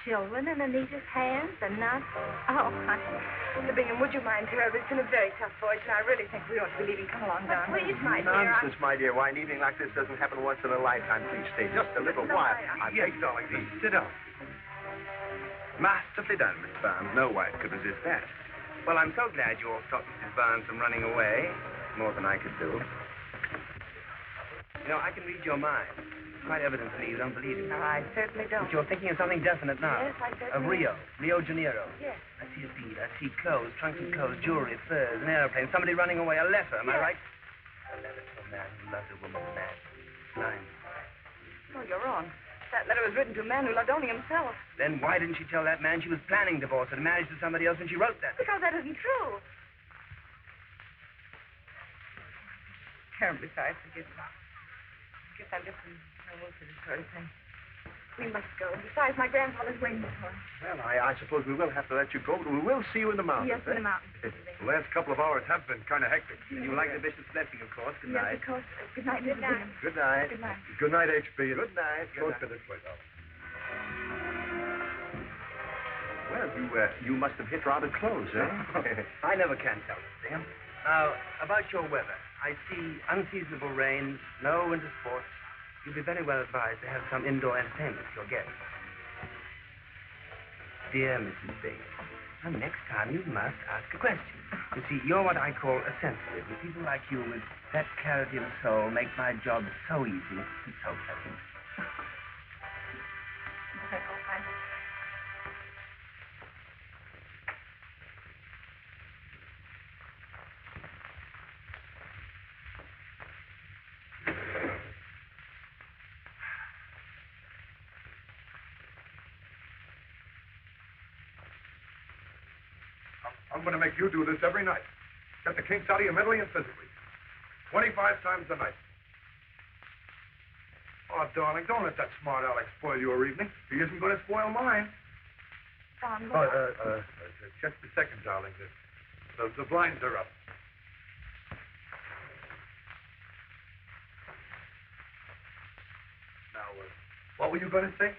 Children in Anita's hands and not... Oh, Bingham, would you mind, terribly? It's in a very tough voice, and I really think we ought to be leaving. Come along, But Don. please, my dear. Nonsense, my dear. Why, an evening like this doesn't happen once in a lifetime. Please stay just a little while. Yes, darling. Please, sit down. Masterfully done, Miss Barnes. No wife could resist that. Well, I'm so glad you all stopped Mrs. Barnes from running away. More than I could do. You know, I can read your mind. It's quite evident to me you don't believe it. No, I certainly don't. But you're thinking of something definite now. Yes, I certainly Of Rio de Janeiro. Yes. I see a bead. I see clothes, trunks of clothes, jewelry, furs, an airplane, somebody running away, a letter. Am I right? A letter to a man who loves a woman mad. Blind. Oh, you're wrong. That letter was written to a man who loved only himself. Then why didn't she tell that man she was planning divorce and marriage to somebody else when she wrote that? Because that isn't true. Terribly sorry. Forgive me. I guess I'm just in no mood for this sort of thing. We must go. Besides, my grandfather's waiting for us. Well, I suppose we will have to let you go, but we will see you in the mountains. Yes, in the mountains. The last couple of hours have been kind of hectic. And you like the bishop's blessing, of course. Good Yes, night. of course. Good night, Mrs. Bingham. Good night. Good night. Good night, H.B. Good night. Go to this way, darling. Well, you must have hit rather close, eh? I never can tell, Mr. Bingham. Now, about your weather. I see unseasonable rain, no winter sports. You'd be very well advised to have some indoor entertainment for your guests. Dear Mrs. Bingham, next time you must ask a question. You see, you're what I call a sensitive, and people like you with that clarity of soul make my job so easy and so pleasant. I'm going to make you do this every night. Get the kinks out of you mentally and physically. 25 times a night. Oh, darling, don't let that smart Alex spoil your evening. He isn't going to spoil mine. Don, Just a second, darling. The blinds are up. Now, what were you going to say?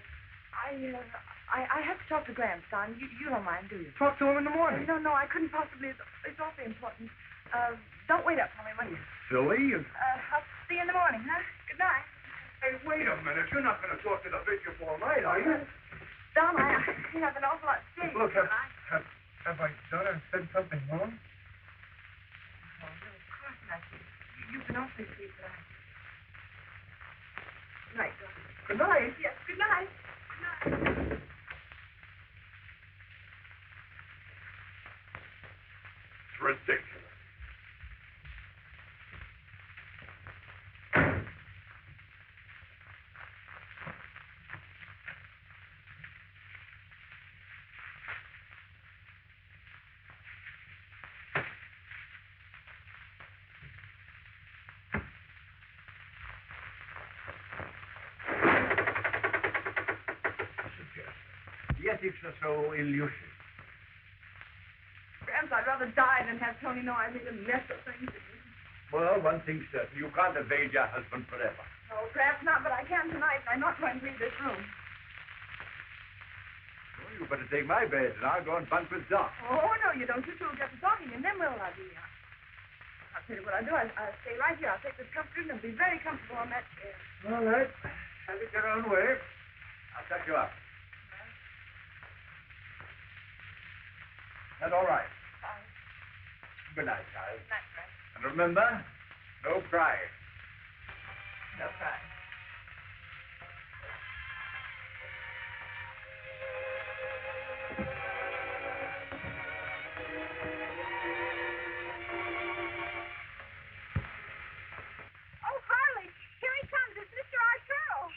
I have to talk to Gramps, Don. You don't mind, do you? Talk to him in the morning. No, I couldn't possibly. It's awfully important. Don't wait up for me, will you? Silly. I'll see you in the morning, huh? Good night. Hey, wait a minute. You're not going to talk to the bishop all night, are you? Don, I have an awful lot to say. Look, have I done or said something wrong? Oh, no, of course not. You've been awfully sweet tonight. Good night, Don. Good night. Yes, good night. Good night. It's ridiculous. are so elusive. Perhaps I'd rather die than have Tony know I made a mess of things. Well, one thing's certain. You can't evade your husband forever. No, perhaps not, but I can tonight, and I'm not going to leave this room. Well, you better take my bed, and I'll go and bunk with Doc. Oh, no, you don't. You two will get to talking, and then we'll be I'll tell you what I'll do. I'll stay right here. I'll take this comforter, and I'll be very comfortable on that chair. All right. Have it your own way. I'll touch you up. That's all right. Good night, child. Night, Frank. And remember, no crying. No crying. Oh, Harley, here he comes. It's Mr. Arturo.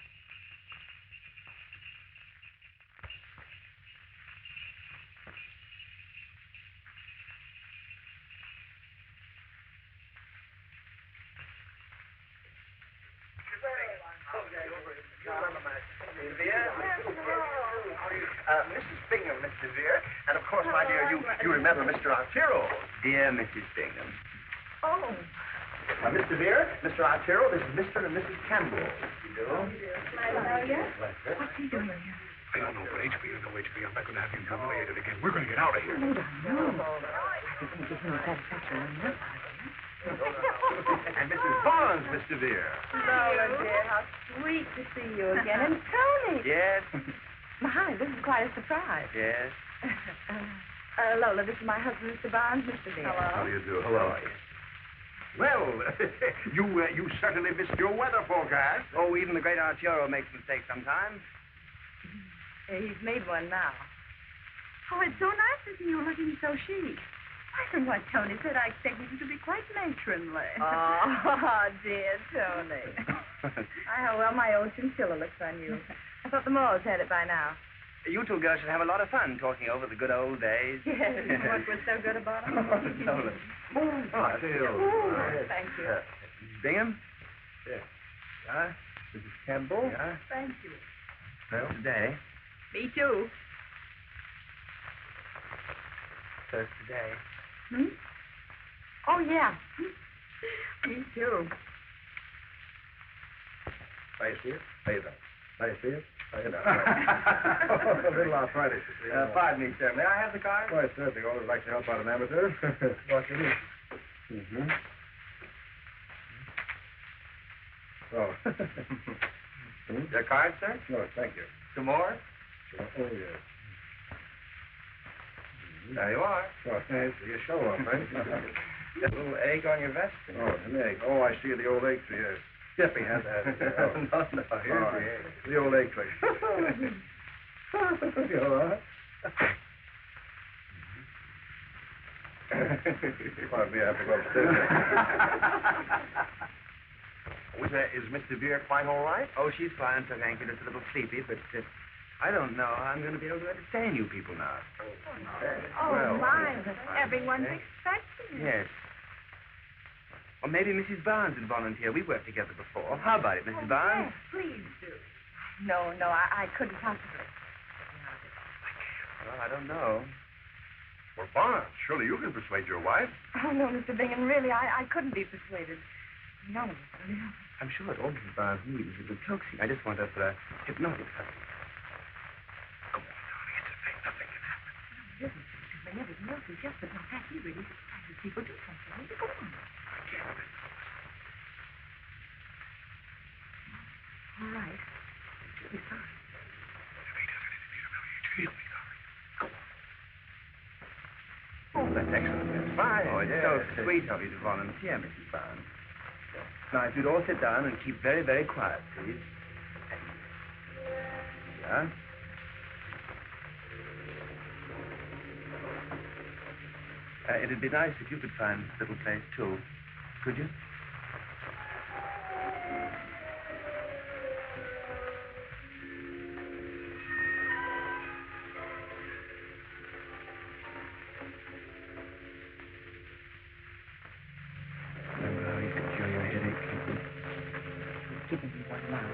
Mrs. Bingham, Mr. Dear. And, of course, my dear, you remember Mr. Arturo. Dear Mrs. Bingham. Oh. Mr. Dear, Mr. Arturo, this is Mr. and Mrs. Campbell. You know? What's he doing here? I don't know, but HB, no HB. I'm not going to have you humiliated again. We're going to get out of here. No. I didn't give him no satisfaction on that part. And Mrs. Barnes, Mr. Dear. Lola, dear, how sweet to see you again. And Tony. Yes. My, this is quite a surprise. Yes. Lola, this is my husband, Mr. Barnes, Mr. Dear. How do you do? Hello. Well, you certainly missed your weather forecast. Oh, even the great Arturo makes mistakes sometimes. He's made one now. Oh, it's so nice to see you looking so chic. Why, from what Tony said, I expected you to be quite matronly. Oh, dear Tony. How well my old chinchilla looks on you. I thought the Moors had it by now. You two girls should have a lot of fun talking over the good old days. Yes, what was so good about them? Thank you. Mrs. Bingham? Yes. Yeah? Mrs. Campbell? Yeah? Thank you. Well, today. Me too. First today. Hmm? Oh, yeah. Me too. Nice here. Pay that. Nice here. A little arthritis. Pardon me, sir. May I have the card? Why, certainly. Always like to help out an amateur. What you need? Mm-hmm. Oh. Your card, sir? No, thank you. Some more? Sure. Oh, yes. There you are. Oh, thanks. You show off, eh? A little egg on your vest. Oh, an egg. Oh, I see the old egg tree. Yes. Stepping has that. Oh. No, here's All the right. egg. The old egg tree. You all right? Pardon me, I have to go upstairs. Is Mr. Dear quite all right? Oh, she's fine, so thank you. Just a little sleepy, but I don't know. I'm going to be able to entertain you people now. Oh, my. Everyone's expecting you. Yes. Or maybe Mrs. Barnes would volunteer. We worked together before. How about it, Mrs. Barnes? Yes, please do. No, I couldn't possibly. Well, I don't know. Well, Barnes, surely you can persuade your wife. Oh, no, Mr. Bingham, really, I couldn't be persuaded. None of us really. I'm sure that all Mrs. Barnes needs is a good coaxing. I just want her for a hypnotic something. Come on, darling. It's a thing. Nothing can happen. No, it isn't. Because everything else is just, but not that. He really surprises people do something. Go on. All right. It'll be fine. Oh, that's excellent. That's fine. Oh, it's so sweet of you to volunteer, Mrs. Barnes. Now, if you'd all sit down and keep very, very quiet, please. Yeah? It'd be nice if you could find this little place, too. Could you? Remember how you could cure your headache, people? Keeping me one now.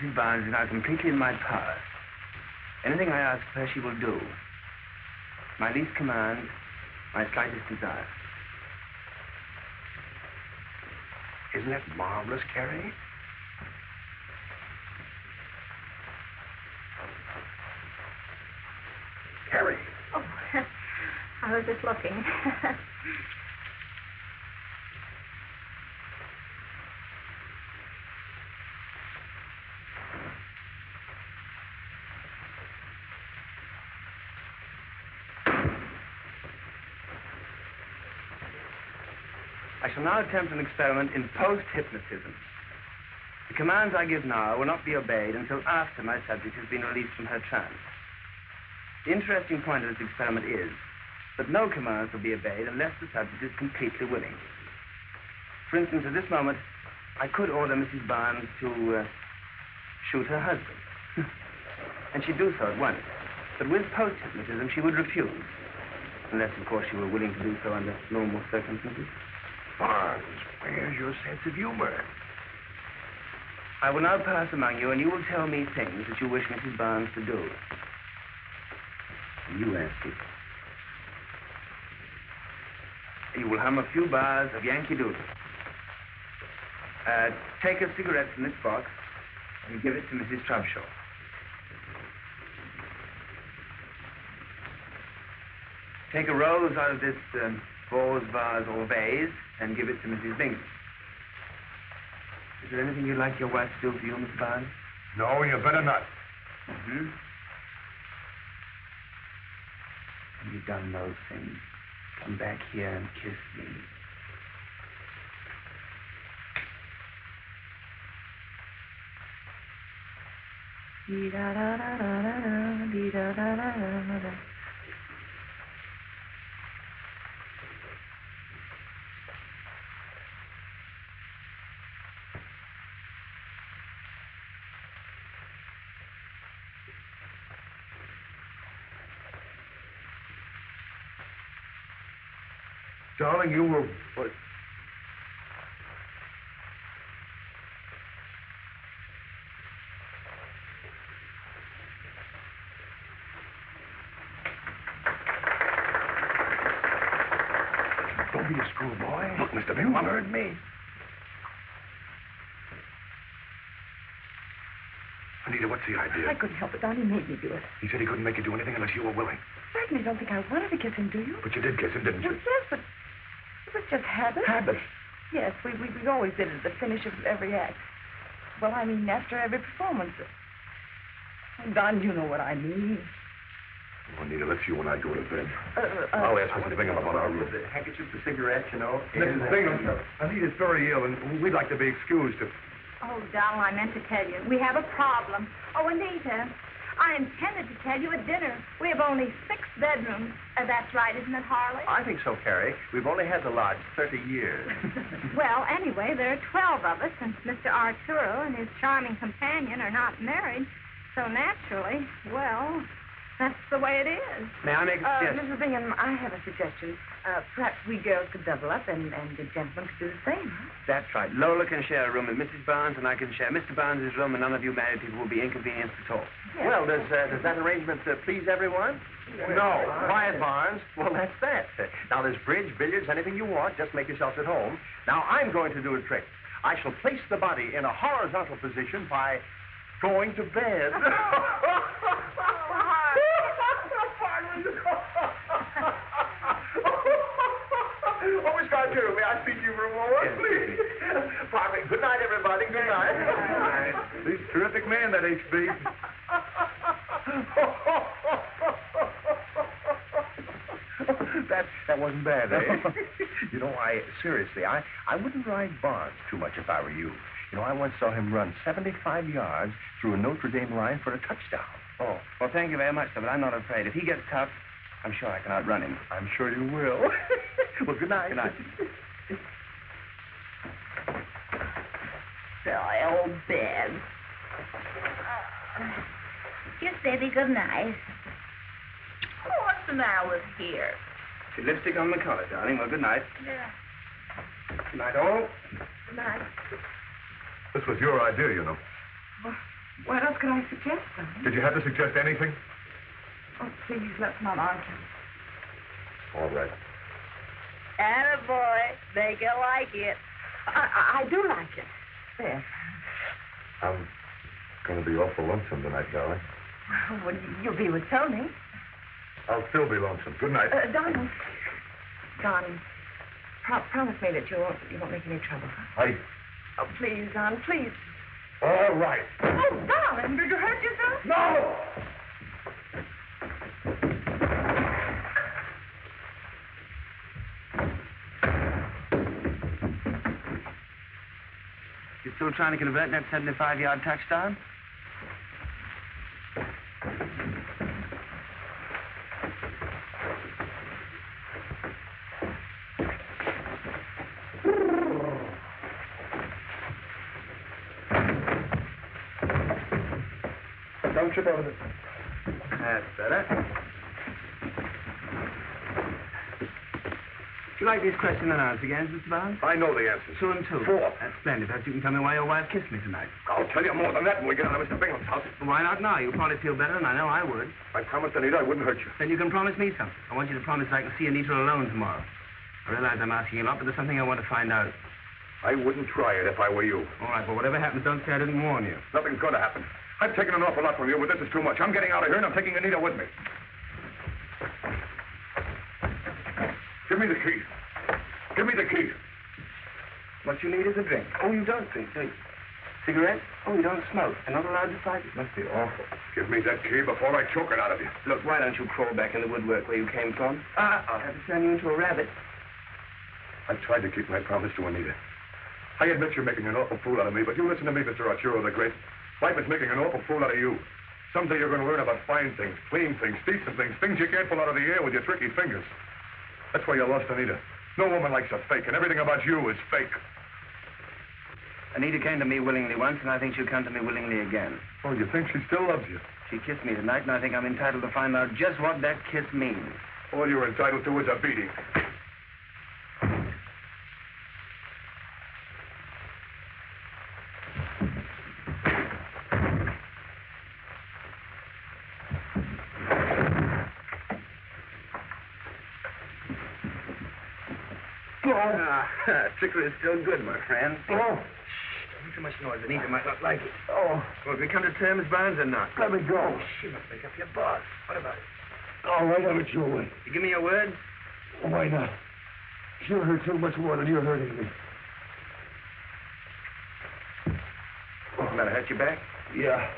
Mrs. Barnes is now completely in my power. Anything I ask her, she will do. My least command, my slightest desire. Isn't that marvelous, Carrie? Carrie. Oh, I was just looking. I shall now attempt an experiment in post-hypnotism. The commands I give now will not be obeyed until after my subject has been released from her trance. The interesting point of this experiment is that no commands will be obeyed unless the subject is completely willing. For instance, at this moment, I could order Mrs. Barnes to shoot her husband. And she'd do so at once. But with post-hypnotism, she would refuse. Unless, of course, she were willing to do so under normal circumstances. Barnes, where's your sense of humor? I will now pass among you, and you will tell me things that you wish Mrs. Barnes to do. You ask it. You will hum a few bars of Yankee Doodle. Take a cigarette from this box and give it to Mrs. Trubshaw. Take a rose out of this vase or vase and give it to Mrs. Bingham. Is there anything you'd like your wife to do for you, Miss Barnes? No, you better not. Mm-hmm. When you've done those things, come back here and kiss me. Dee-da-da-da-da-da, dee-da-da-da-da-da. Darling, you were... What? Don't be a schoolboy. Look, Mr. Bingham, you heard me. Anita, what's the idea? I couldn't help it, Don. He made me do it. He said he couldn't make you do anything unless you were willing. Certainly don't think I wanted to kiss him, do you? But you did kiss him, didn't Well, you? yes, but it was just habit. Habit. Yes, we always did it at the finish of every act. Well, I mean, after every performance. Don, you know what I mean. Oh, Anita, let's you and I go to bed. I'll ask Mrs. Bingham about our room. Handkerchief for cigarettes, you know. Mrs. Bingham, Anita's very ill, and we'd like to be excused. Oh, Donald, I meant to tell you. We have a problem. Oh, Anita, I intended to tell you at dinner. We have only 6 bedrooms. That's right, isn't it, Harley? I think so, Carrie. We've only had the lodge 30 years. Well, anyway, there are 12 of us, since Mr. Arturo and his charming companion are not married. So naturally, well, that's the way it is. May I make a suggestion? Mrs. Bingham, I have a suggestion. Perhaps we girls could double up and the gentlemen could do the same, huh? That's right. Lola can share a room with Mrs. Barnes, and I can share Mr. Barnes' room, and none of you married people will be inconvenienced at all. Yes. Well, does that arrangement please everyone? No. Quiet, Barnes. Well, that's that. Now, there's bridge, billiards, anything you want. Just make yourselves at home. Now, I'm going to do a trick. I shall place the body in a horizontal position by going to bed. Oh, Mr. Arturo, may I speak to you for a moment, please? Pardon me. Good night, everybody. Good night. He's a terrific man, that H.B. That wasn't bad, eh? You know, seriously, I wouldn't ride Barnes too much if I were you. You know, I once saw him run 75 yards through a Notre Dame line for a touchdown. Oh, well, thank you very much, sir, but I'm not afraid. If he gets tough, I'm sure I can outrun him. I'm sure you will. Well, good night. Good night. Silly old bed. Kiss baby good night. Oh, what's the matter with here? Your lipstick on the collar, darling. Well, good night. Yeah. Good night, all. Good night. This was your idea, you know. What else could I suggest, son? Did you have to suggest anything? Oh, please, let's not argue. All right. Attaboy. Make it like it. I do like it. There. I'm going to be awful lonesome tonight, darling. Well, you'll be with Tony. I'll still be lonesome. Good night. Donald. Darling, promise me that you won't make any trouble. I... Oh, please, Don, please. All right. Oh, darling, did you hurt yourself? No! You still trying to convert that 75-yard touchdown? Don't trip over this. That's better. Do you like these question and answer games, Mr. Barnes? I know the answers. 2 and 2. 4. That's splendid. Perhaps you can tell me why your wife kissed me tonight. I'll tell you more than that when we get out of Mr. Bingham's house. Well, why not now? You'll probably feel better, and I know I would. I promised Anita I wouldn't hurt you. Then you can promise me something. I want you to promise that I can see Anita alone tomorrow. I realize I'm asking a lot, but there's something I want to find out. I wouldn't try it if I were you. All right, but whatever happens, don't say I didn't warn you. Nothing's going to happen. I've taken an awful lot from you, but this is too much. I'm getting out of here, and I'm taking Anita with me. Give me the key. Give me the key. What you need is a drink. Oh, you don't drink, do you? Cigarette? Oh, you don't smoke. You're not allowed to fight. It must be awful. Give me that key before I choke it out of you. Look, why don't you crawl back in the woodwork where you came from? I'll have to turn you into a rabbit. I tried to keep my promise to Anita. I admit you're making an awful fool out of me, but you listen to me, Mr. Arturo the Great. Life is making an awful fool out of you. Someday you're going to learn about fine things, clean things, decent things, things you can't pull out of the air with your tricky fingers. That's why you lost Anita. No woman likes a fake, and everything about you is fake. Anita came to me willingly once, and I think she'll come to me willingly again. Oh, you think she still loves you? She kissed me tonight, and I think I'm entitled to find out just what that kiss means. All you're entitled to is a beating. Trickery is still good, my friend. Oh. Don't make too much noise. Anita might not like it. Oh. Well, if we come to terms, Barnes, or not? Let me go. She must make up your boss. What about it? All right, have it your way. You give me your word? Why not? She'll hurt so much more than you're hurting me. What's the matter? Hurt your back? Yeah.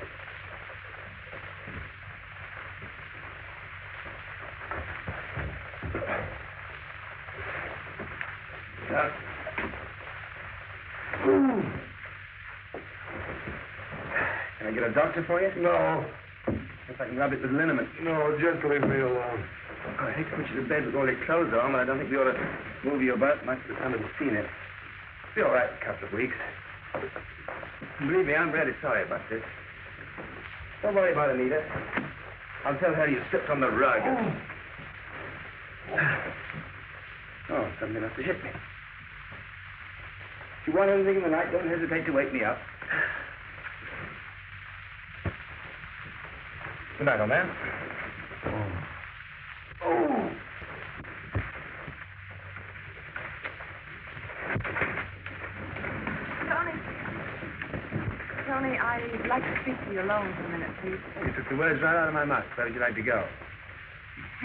Can I get a doctor for you? No. If I can rub it with liniment. No, just leave me alone. I hate to put you to bed with all your clothes on, but I don't think we ought to move you about much for someone who's seen it. Be all right in a couple of weeks. Believe me, I'm really sorry about this. Don't worry about Anita. I'll tell her you slipped on the rug. Oh, something must have hit me. If you want anything in the night, don't hesitate to wake me up. Good night, old man. Oh. Tony, I'd like to speak to you alone for a minute, please. You took the words right out of my mouth. Where would you like to go?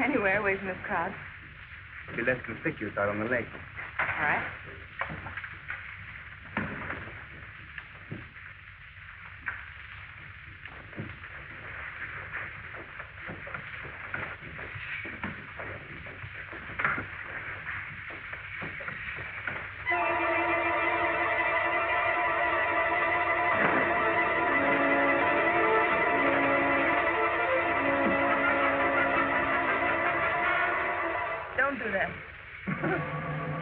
Anywhere away from this crowd. Be less conspicuous out on the lake. All right. Don't do that.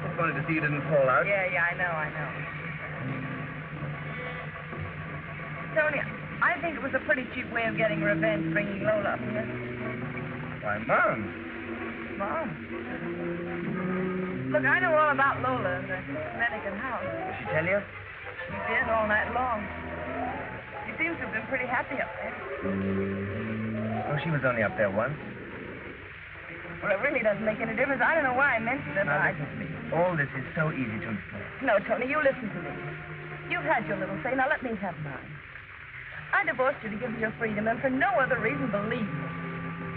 Just wanted to see you didn't fall out. Yeah, I know. Tony, I think it was a pretty cheap way of getting revenge, bringing Lola up here. Why, Mom. Mom? Look, I know all about Lola and the Dominican house. Did she tell you? She did all night long. He seems to have been pretty happy up there. Oh, she was only up there once. Well, it really doesn't make any difference. I don't know why I mentioned it. Now, listen to me. All this is so easy to explain. No, Tony, you listen to me. You've had your little say. Now let me have mine. I divorced you to give you your freedom, and for no other reason, believe me.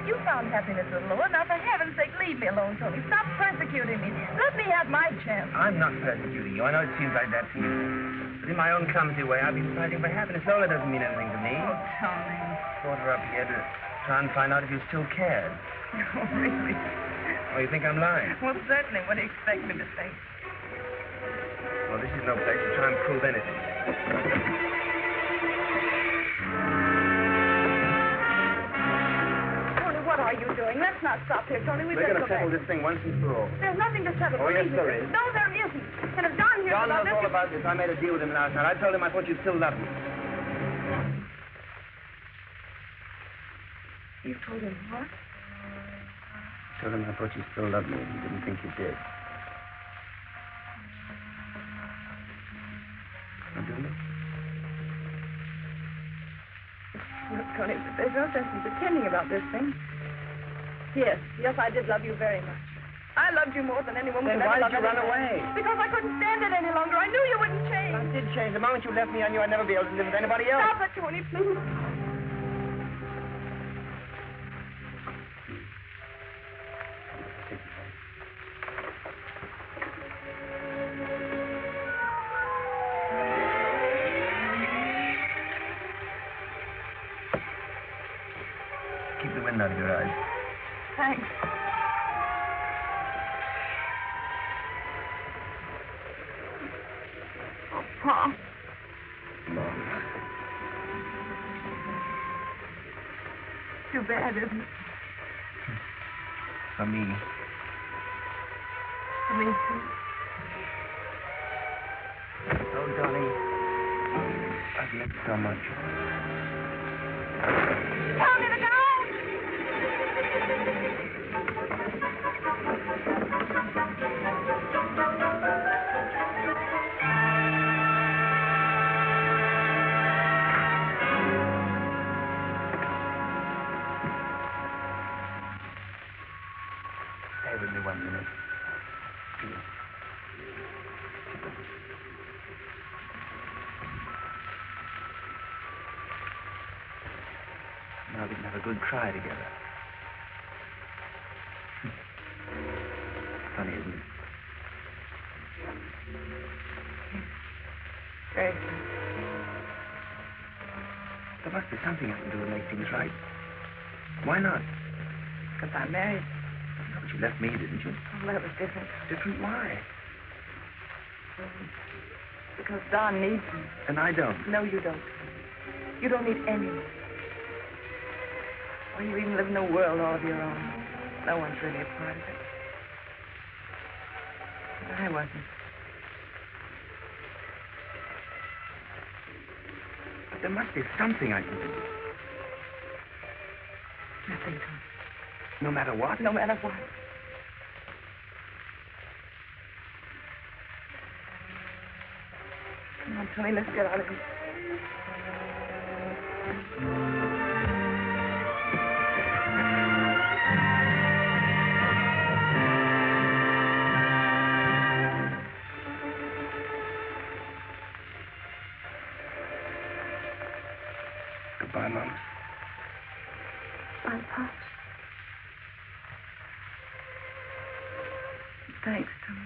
You found happiness with Lola. Now, for heaven's sake, leave me alone, Tony. Stop persecuting me. Let me have my chance. I'm not persecuting you. I know it seems like that to you. But in my own clumsy way, I've been fighting for happiness. Lola doesn't mean anything to me. Oh, Tony. Brought her up here to try and find out if you still cared. Oh, really? Oh, you think I'm lying? Well, certainly. What do you expect me to say? Well, this is no place to try and prove anything. Tony, what are you doing? Let's not stop here, Tony. We've We're got going to to go settle back. this thing once and for all. There's nothing to settle. Oh, yes, believe me. there is. No, there isn't. And if Don hears John about knows this... all about this. I made a deal with him last night. I told him I thought you still loved me. You told him what? Told him I thought you still loved me. He didn't think you did. Now, do you? Look, Tony, there's no sense in pretending about this thing. Yes, I did love you very much. I loved you more than any woman Then could why ever did you love run anybody. away? Because I couldn't stand it any longer. I knew you wouldn't change. I did change. The moment you left me, I knew I'd never be able to live with anybody else. Stop it, Tony, please. Keep the wind out of your eyes. Thanks. Oh, Pa. Too bad, isn't it? For me. For me, too. Oh, darling. I've missed so much. Tell me to go! Stay with me 1 minute. Please. Now we can have a good cry together. Funny, isn't it? Very There must be something I can do to make things right. Why not? Because I'm married. No, but you left me, didn't you? Well, that was different. Different? Why? Because Don needs me. And I don't. No, you don't. You don't need anyone. Or you even live in a world all of your own. No one's really a part of it. But I wasn't. But there must be something I can do. Nothing, Tom. No matter what? No matter what. Come on, Tony, let's get out of here. Goodbye, Mom. Bye, Pops. Thanks, Tony.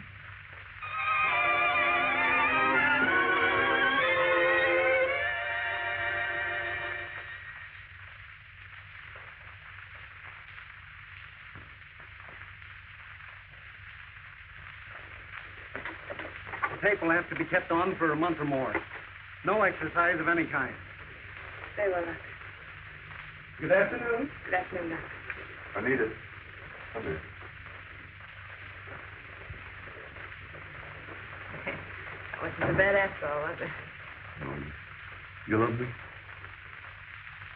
The tape will have to be kept on for a month or more. No exercise of any kind. Stay well, Doctor. Good afternoon. Good afternoon, Doctor. Anita, come here. That wasn't so bad after all, was it? You love me?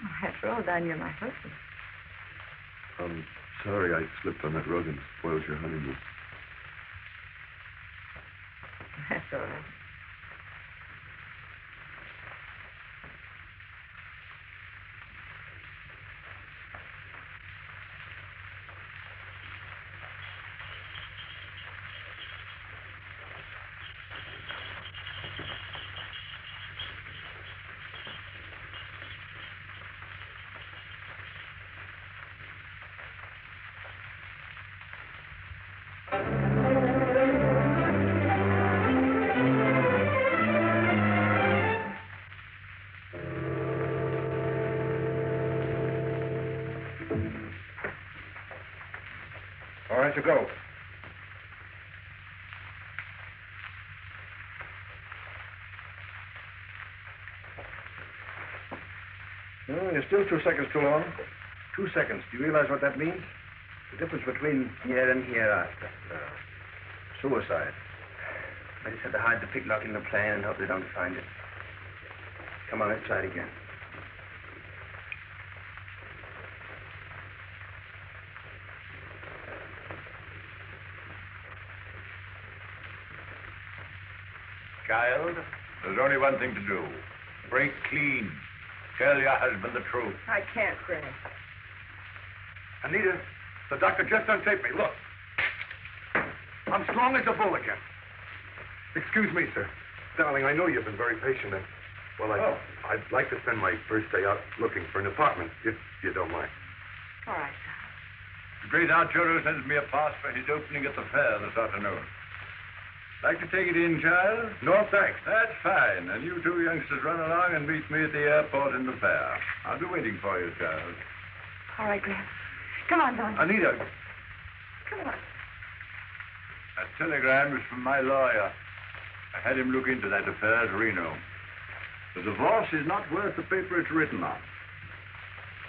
Oh, after all, Don, you're my husband. I'm sorry I slipped on that rug and spoiled your honeymoon. That's all right. Time to go. No, you're still 2 seconds too long. 2 seconds. Do you realize what that means? The difference between Here and hereafter. suicide. I just have to hide the picklock in the plane and hope they don't find it. Come on, let's try it again. Child, there's only one thing to do. Break clean. Tell your husband the truth. I can't, Granny. Anita, the doctor just untaped me. Look. I'm strong as a bull again. Excuse me, sir. Darling, I know you've been very patient and, well, I'd like to spend my first day out looking for an apartment, if you don't mind. All right. The great Arturo sends me a pass for his opening at the fair this afternoon. Like to take it in, child? No, thanks. That's fine. And you two youngsters run along and meet me at the airport in the fair. I'll be waiting for you, child. All right, Graham. Come on, Don. Anita, Come on. That telegram is from my lawyer. I had him look into that affair at Reno. The divorce is not worth the paper it's written on.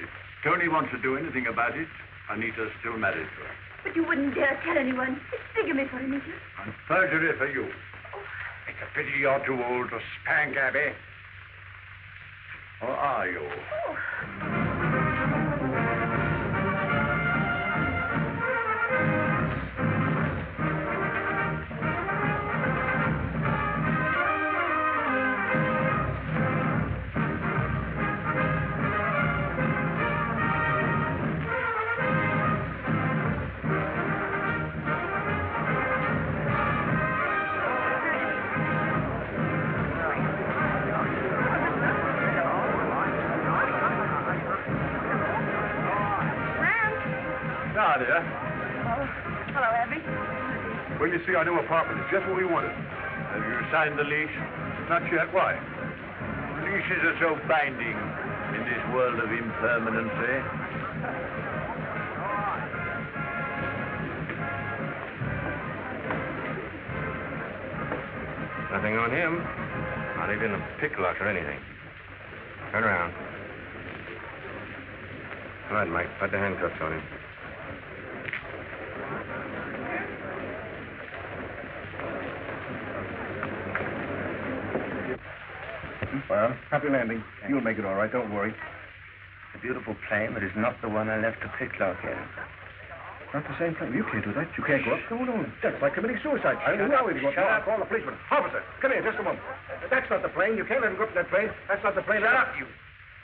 If Tony wants to do anything about it, Anita's still married to him. But you wouldn't dare tell anyone. It's bigamy for Anita. And perjury for you. It's a pity you're too old to spank, Abby. Or are you? Dear. Hello, Abby. Well, you see, our new apartment is just what we wanted. Have you signed the lease? Not yet. Why? Leases are so binding in this world of impermanency. Nothing on him. Not even a picklock or anything. Turn around. All right, Mike. Put the handcuffs on him. Well, happy landing. You'll make it all right. Don't worry. It's a beautiful plane, but it's not the one I left the picklock in. Not the same plane. You can't do that. You can't go up. No. That's like committing suicide. I mean, now we go up. Shut up. Call the policeman. Officer, come here just a moment. That's not the plane. You can't let him go up in that plane. That's not the plane. Shut up, you.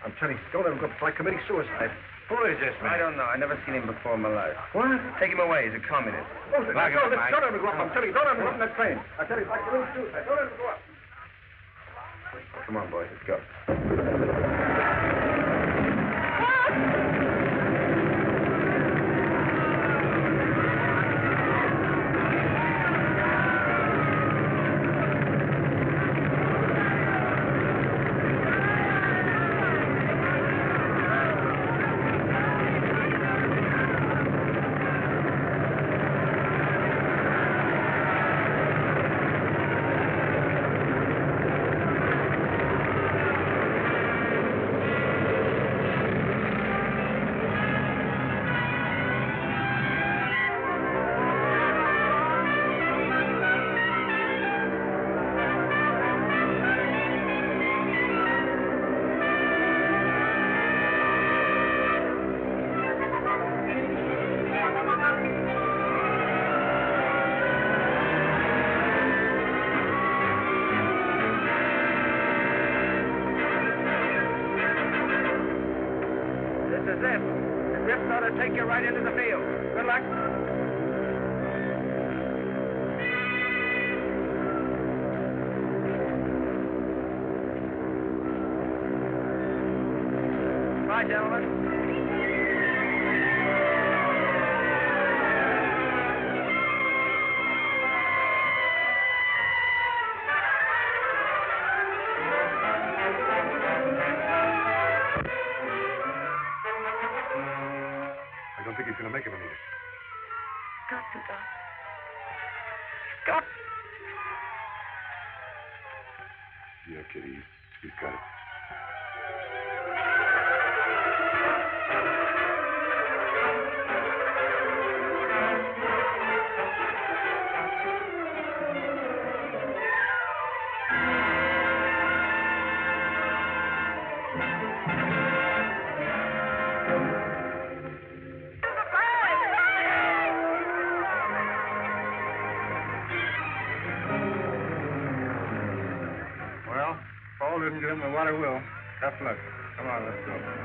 I'm telling you, don't let him go up. It's like committing suicide. Who is this man? I don't know. I've never seen him before in my life. What? Take him away. He's a communist. Oh, don't let him go up. I'm telling you, don't let him go up in that plane. I tell you, it's like committing suicide. Don't let him go up. Come on, boys. Let's go. Take you right into the field. Good luck. Bye, gentlemen. I don't think he's going to make it, Anita. Got to Stop. Yeah, Kitty, he's got it. Well, Paul didn't get in the water will. Tough luck. Come on, let's go.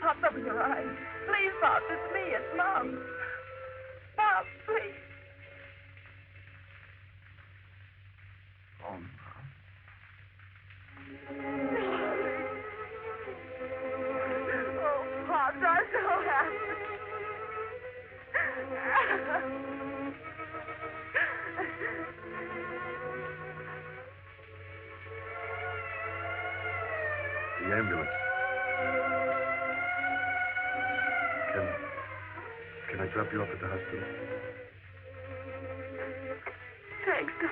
Pop, open your eyes. Please, Pop, it's me. It's Mom. Pop, please. Oh, Oh, Pops, I'm so happy. the ambulance. Can I drop you off at the hospital? Thanks, Doc.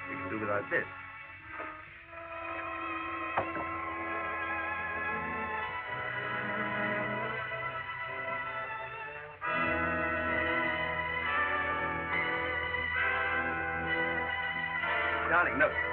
We can do without this. Darling, look.